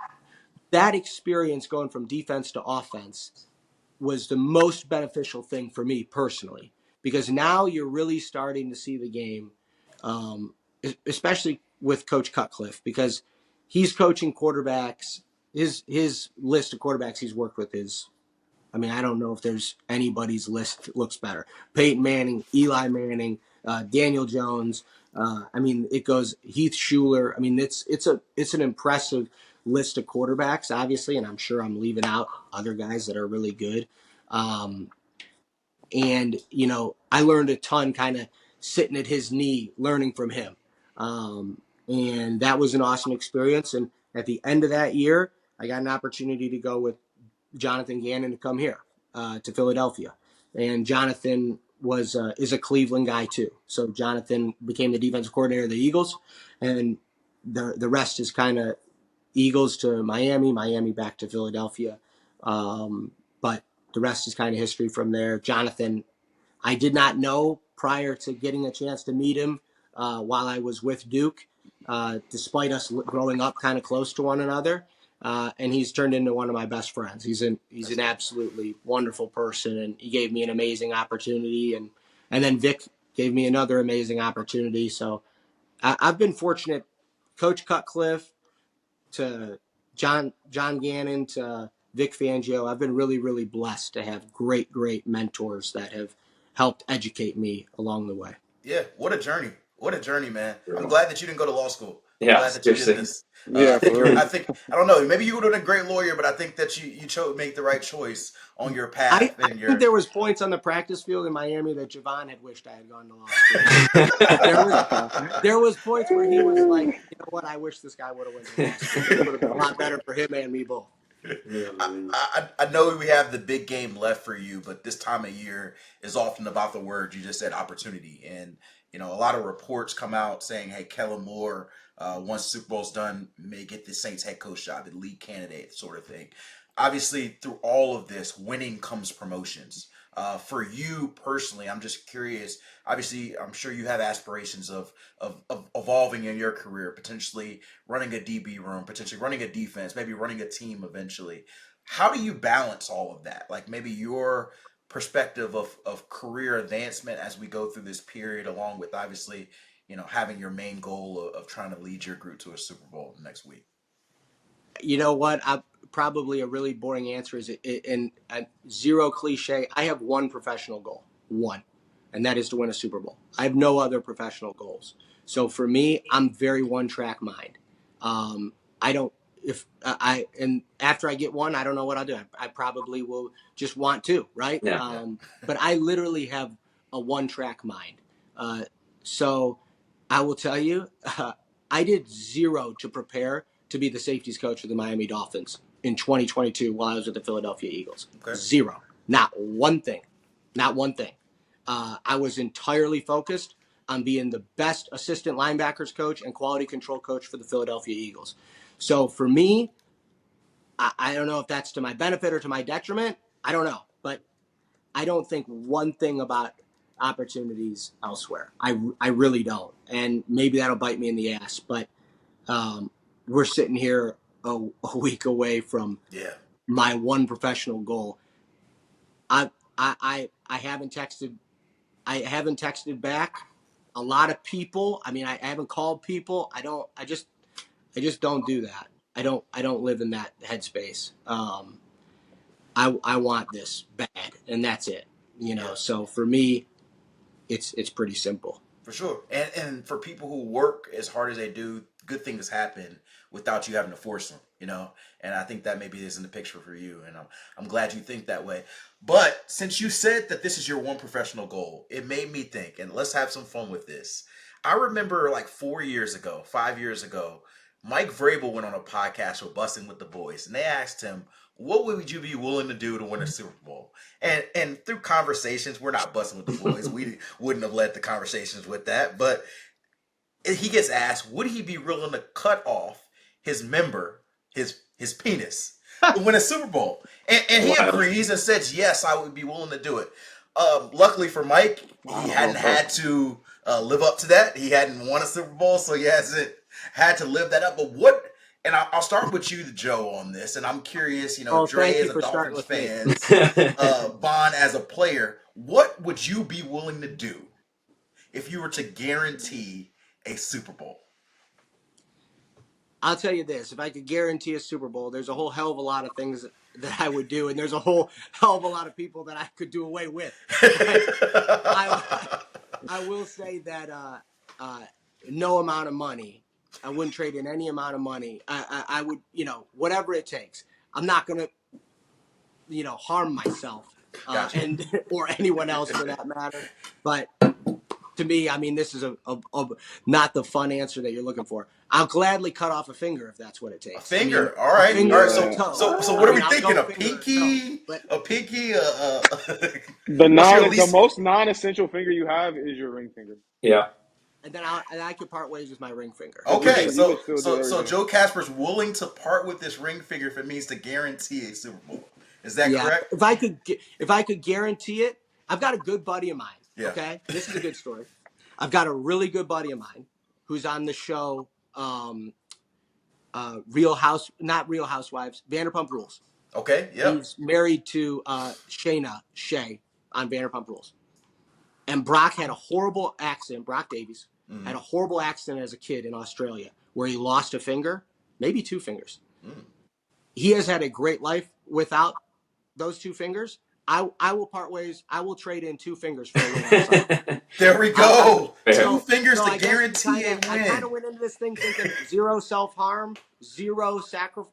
experience going from defense to offense was the most beneficial thing for me personally, because now you're really starting to see the game, especially with Coach Cutcliffe, because he's coaching quarterbacks. His list of quarterbacks he's worked with is, I don't know if there's anybody's list looks better. Peyton Manning, Eli Manning, Daniel Jones. It goes Heath Schuler. It's an impressive list of quarterbacks, obviously, and I'm sure I'm leaving out other guys that are really good. And I learned a ton kind of sitting at his knee, learning from him. And that was an awesome experience. And At the end of that year, I got an opportunity to go with Jonathan Gannon to come here to Philadelphia. And Jonathan is a Cleveland guy too. So Jonathan became the defensive coordinator of the Eagles, and the rest is kind of Eagles to Miami, Miami back to Philadelphia. But the rest is kind of history from there. Jonathan, I did not know prior to getting a chance to meet him while I was with Duke, despite us growing up kind of close to one another. And he's turned into one of my best friends. He's an absolutely wonderful person, and he gave me an amazing opportunity. And then Vic gave me another amazing opportunity. So I've been fortunate. Coach Cutcliffe to John Gannon to Vic Fangio. I've been really, really blessed to have great, great mentors that have helped educate me along the way. Yeah, what a journey. What a journey, man. I'm glad that you didn't go to law school. I'm Yeah, glad that you did this. Yeah, I think I don't know. Maybe you would have been a great lawyer, but I think that you chose make the right choice on your path. I think there was points on the practice field in Miami that Jevon had wished I had gone to law school. there was points where he was like, you know what, I wish this guy would have went to law school. It would have been a lot better for him and me both. I know we have the big game left for you, but this time of year is often about the word you just said, opportunity. And a lot of reports come out saying, hey, Kellen Moore, once Super Bowl's done, may get the Saints head coach job, the lead candidate sort of thing. Obviously, through all of this, winning comes promotions. For you personally, I'm just curious. Obviously, I'm sure you have aspirations of evolving in your career, potentially running a DB room, potentially running a defense, maybe running a team eventually. How do you balance all of that? Like maybe your perspective of career advancement as we go through this period, along with obviously, having your main goal of trying to lead your group to a Super Bowl next week. You know what? Probably a really boring answer is in zero cliche. I have one professional goal, one, and that is to win a Super Bowl. I have no other professional goals. So for me, I'm very one track mind. I don't and after I get one, I don't know what I'll do. I probably will just want to, right? Yeah. But I literally have a one track mind. So I will tell you, I did zero to prepare to be the safeties coach of the Miami Dolphins in 2022 while I was with the Philadelphia Eagles. Okay. Zero. Not one thing. Not one thing. I was entirely focused on being the best assistant linebackers coach and quality control coach for the Philadelphia Eagles. So for me, I don't know if that's to my benefit or to my detriment. I don't know. But I don't think one thing about opportunities elsewhere. I really don't. And maybe that'll bite me in the ass. But we're sitting here a week away from my one professional goal. I haven't texted. I haven't texted back. A lot of people. I mean, I haven't called people. I just don't do that. I don't live in that headspace. I want this bad, and that's it. So for me, it's pretty simple. For sure. And for people who work as hard as they do, good things happen without you having to force them, And I think that maybe is in the picture for you. And I'm glad you think that way. But since you said that this is your one professional goal, it made me think, and let's have some fun with this. I remember like 5 years ago, Mike Vrabel went on a podcast with Bussin' with the Boys, and they asked him, what would you be willing to do to win a Super Bowl? And through conversations, we're not busting with the boys. We wouldn't have led the conversations with that. But he gets asked, would he be willing to cut off his member, his penis, to win a Super Bowl? And he agrees and says, yes, I would be willing to do it. Luckily for Mike, he hadn't had to live up to that. He hadn't won a Super Bowl, so he hasn't had to live that up. But what... And I'll start with you, Joe, on this. And I'm curious, Dre as a Dolphins fan, Bond as a player, what would you be willing to do if you were to guarantee a Super Bowl? I'll tell you this. If I could guarantee a Super Bowl, there's a whole hell of a lot of things that I would do. And there's a whole hell of a lot of people that I could do away with. I will say that no amount of money. I wouldn't trade in any amount of money. I would, whatever it takes. I'm not going to, harm myself or anyone else for that matter. But to me, I mean, this is a not the fun answer that you're looking for. I'll gladly cut off a finger if that's what it takes. A finger. I mean, all right. A finger All right. or a So toe. so what are we I'll thinking? go A finger or toe. pinky? But A pinky? The least? most non-essential finger you have is your ring finger. Yeah. and then I could part ways with my ring finger. Okay, You can so still do so everything. Joe Kasper's willing to part with this ring figure if it means to guarantee a Super Bowl. Is that correct? If I could guarantee it, I've got a good buddy of mine. Yeah. Okay, this is a good story. I've got a really good buddy of mine who's on the show, not Real Housewives, Vanderpump Rules. Okay. Yep. He's married to Shayna Shea on Vanderpump Rules. And Brock had a horrible accident. Brock Davies had a horrible accident as a kid in Australia where he lost a finger, maybe two fingers. He has had a great life without those two fingers. I will part ways. I will trade in two fingers for a little. There we go. Two fingers so to I guess guarantee a I kind of win. went into this thing thinking zero self-harm, zero sacrifice,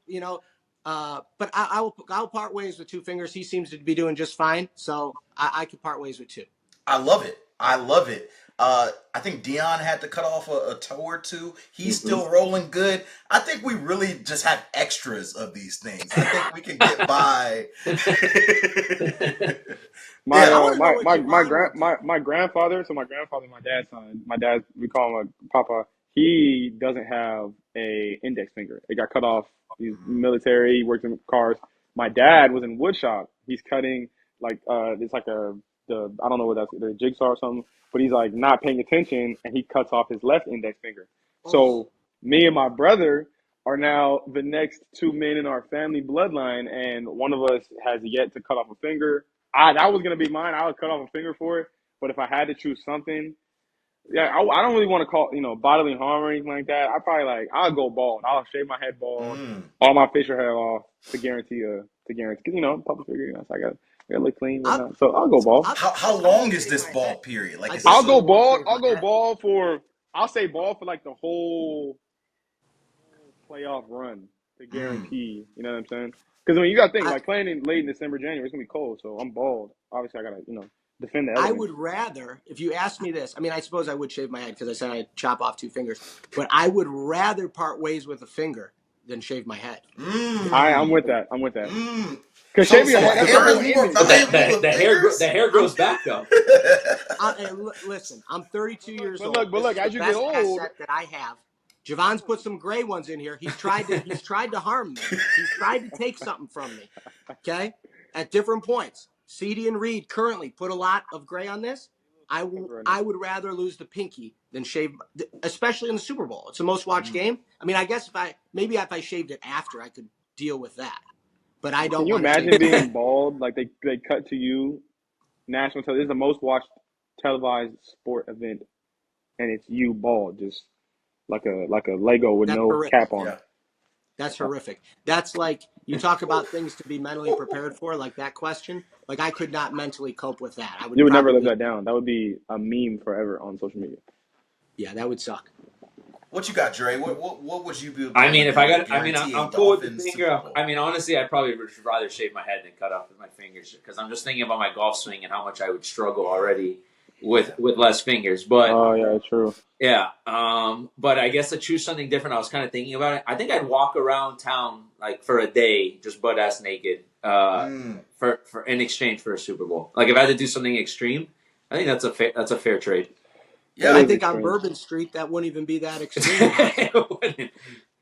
but I'll part ways with two fingers. He seems to be doing just fine. So I could part ways with two. I love it. I love it. I think Dion had to cut off a toe or two. He's still rolling good. I think we really just have extras of these things. I think we can get by. My grandfather, so my grandfather, my dad's son, we call him a papa. He doesn't have a index finger. It got cut off. He's military. He works in cars. My dad was in woodshop. He's cutting it's like I don't know what that's, the jigsaw or something, but he's like not paying attention and he cuts off his left index finger. So me and my brother are now the next two men in our family bloodline, and one of us has yet to cut off a finger. That was gonna be mine. I would cut off a finger for it, but if I had to choose something, I don't really want to call bodily harm or anything like that. I'll go bald. I'll shave my head bald, all my facial hair off to guarantee because public figure. So I got to look clean. So I'll go bald. How long is this bald period? Like, I'll go bald. I'll say bald for like the whole playoff run to guarantee. You know what I'm saying? Because you got to think like playing in late in December, January, it's gonna be cold. So I'm bald. Obviously, I gotta defend the element. I would rather, if you ask me this, I mean, I suppose I would shave my head because I said I'd chop off two fingers, but I would rather part ways with a finger than shave my head. I'm with that. Because shaving your head, the hair grows back though. Listen, I'm 32 years old. But look, as you get old, asset that I have. Javon's put some gray ones in here. He's tried to harm me. He's tried to take something from me. Okay, at different points. CD and Reed currently put a lot of gray on this. I would rather lose the pinky than shave, especially in the Super Bowl. It's the most watched game. I mean, I guess if I shaved it after, I could deal with that. But I don't. Can you imagine being bald? Like they cut to you, national television. This is the most watched televised sport event, and it's you bald, just like a Lego with no horrific. cap on. Yeah. That's horrific. That's like, you talk about things to be mentally prepared for, like that question. Like, I could not mentally cope with that. You would never live that down. That would be a meme forever on social media. Yeah, that would suck. What you got, Dre? What would you be? I'm cool with the finger. I mean, honestly, I probably would rather shave my head than cut off my fingers because I'm just thinking about my golf swing and how much I would struggle already with less fingers. But oh yeah, true. Yeah, but I guess to choose something different, I was kind of thinking about it. I think I'd walk around town like for a day, just butt ass naked, for in exchange for a Super Bowl. Like if I had to do something extreme, I think that's a fair trade. Yeah, I think on Bourbon Street that wouldn't even be that extreme.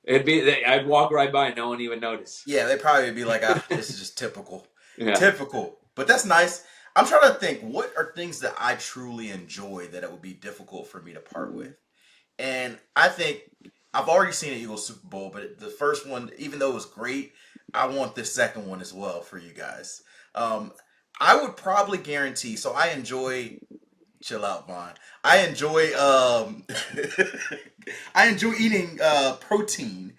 I'd walk right by and no one even notice. Yeah, they'd probably be like, this is just typical. Yeah. Typical. But that's nice. I'm trying to think, what are things that I truly enjoy that it would be difficult for me to part with? And I think I've already seen an Eagles Super Bowl, but the first one, even though it was great, I want this second one as well for you guys. I would probably guarantee, so I enjoy, chill out, Vaughn. I enjoy eating protein,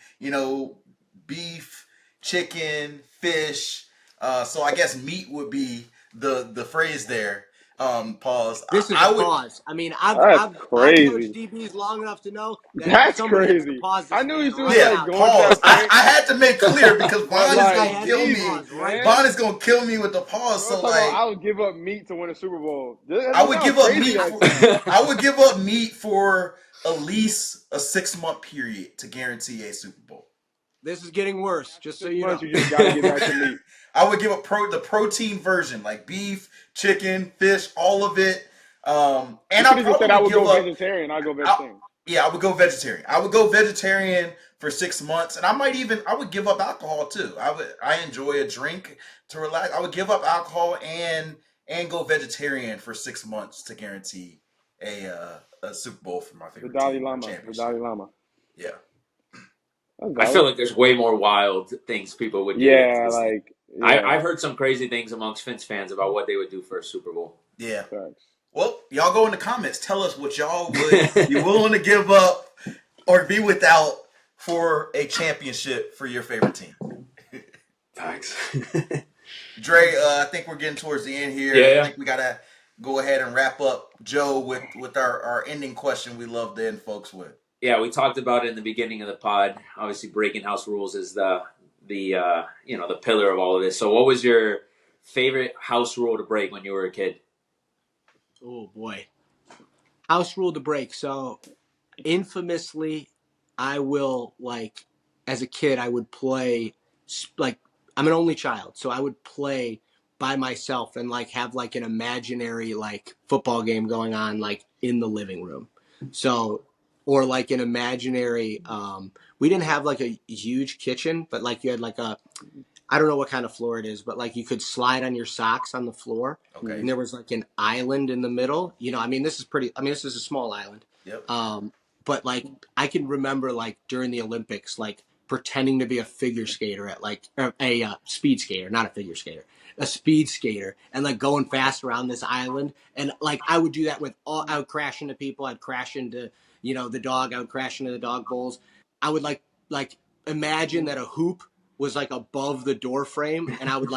beef, chicken, fish. So I guess meat would be the phrase there. Pause. This is I a would. pause. I mean, I've That's coached crazy. DBs long enough to know that That's somebody has to crazy. pause I this knew man he was right Yeah, like now. going to pause. that point. I had to make clear because But Vaughn is guy gonna like, has to kill me. Jesus, pause right man. Vaughn now. is gonna kill me with the pause. Bro, So talking about like, I would give up meat to win a Super Bowl. That I doesn't would sound give up crazy meat. that sounds. I would give up meat for at least a 6-month period to guarantee a Super Bowl. This is getting worse, just so 6 you know. months, you just got to get back to meat. I would give up the protein version, like beef, chicken, fish, all of it. You And I could have just probably said I would would give go up. vegetarian. I'll go vegetarian. Yeah, I would go vegetarian. I would go vegetarian for 6 months, and I would give up alcohol too. I enjoy a drink to relax. I would give up alcohol and go vegetarian for 6 months to guarantee a Super Bowl for my The favorite Dalai team or Lama. The championship. Dalai Lama. Yeah. That's I feel valid. like there's way more wild things people would do than Yeah, this. like, yeah. I've heard some crazy things amongst Finns fans about what they would do for a Super Bowl. Yeah. Facts. Well, y'all go in the comments. Tell us what y'all would be willing to give up or be without for a championship for your favorite team. Thanks. Dre, I think we're getting towards the end here. Yeah. I think we gotta go ahead and wrap up, Joe, with our ending question we love to end folks with. Yeah, we talked about it in the beginning of the pod. Obviously, breaking house rules is the the pillar of all of this. So, what was your favorite house rule to break when you were a kid? Oh boy, house rule to break. So infamously, I will as a kid I would play like I'm an only child, so I would play by myself and have an imaginary football game going on in the living room. So or an imaginary we didn't have a huge kitchen, but you had a I don't know what kind of floor it is, but you could slide on your socks on the floor. Okay. And there was an island in the middle. This is a small island. Yep. But I can remember during the Olympics, pretending to be a figure skater at a speed skater, not a figure skater, a speed skater, and going fast around this island. And I would do that I would crash into people. I'd crash into, the dog. I would crash into the dog bowls. I would imagine that a hoop was above the door frame, and I would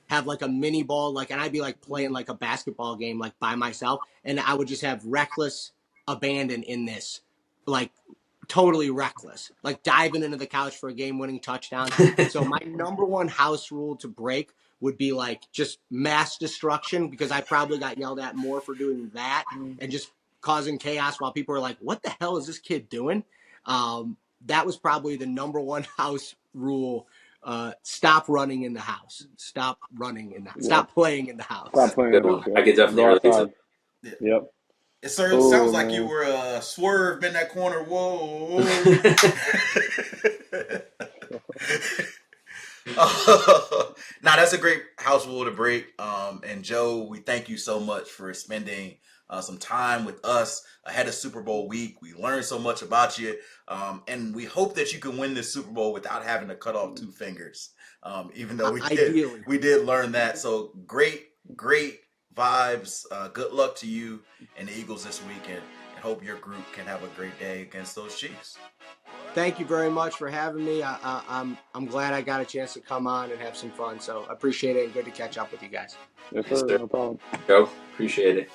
have a mini ball, and I'd be playing a basketball game by myself, and I would just have reckless abandon in this, totally reckless, diving into the couch for a game-winning touchdown. So my number one house rule to break would be just mass destruction, because I probably got yelled at more for doing that and just causing chaos while people are like, what the hell is this kid doing? That was probably the number one house rule. Stop running in the house. Stop running in the house. Yeah. Stop playing in the house. Stop playing Good in the one. house. I could definitely Go relate to outside. Yeah. Yep. It sounds Oh, like man. you were swerved in that corner. Whoa. Now that's a great house rule to break. And Joe, we thank you so much for spending some time with us ahead of Super Bowl week. We learned so much about you, and we hope that you can win this Super Bowl without having to cut off 2 fingers. Even though Ideally. we did learn that. So great vibes. Good luck to you and the Eagles this weekend, and hope your group can have a great day against those Chiefs. Thank you very much for having me. I'm glad I got a chance to come on and have some fun. So I appreciate it, and good to catch up with you guys. Yes, Yes, sir. sir. No problem. Go. Appreciate it.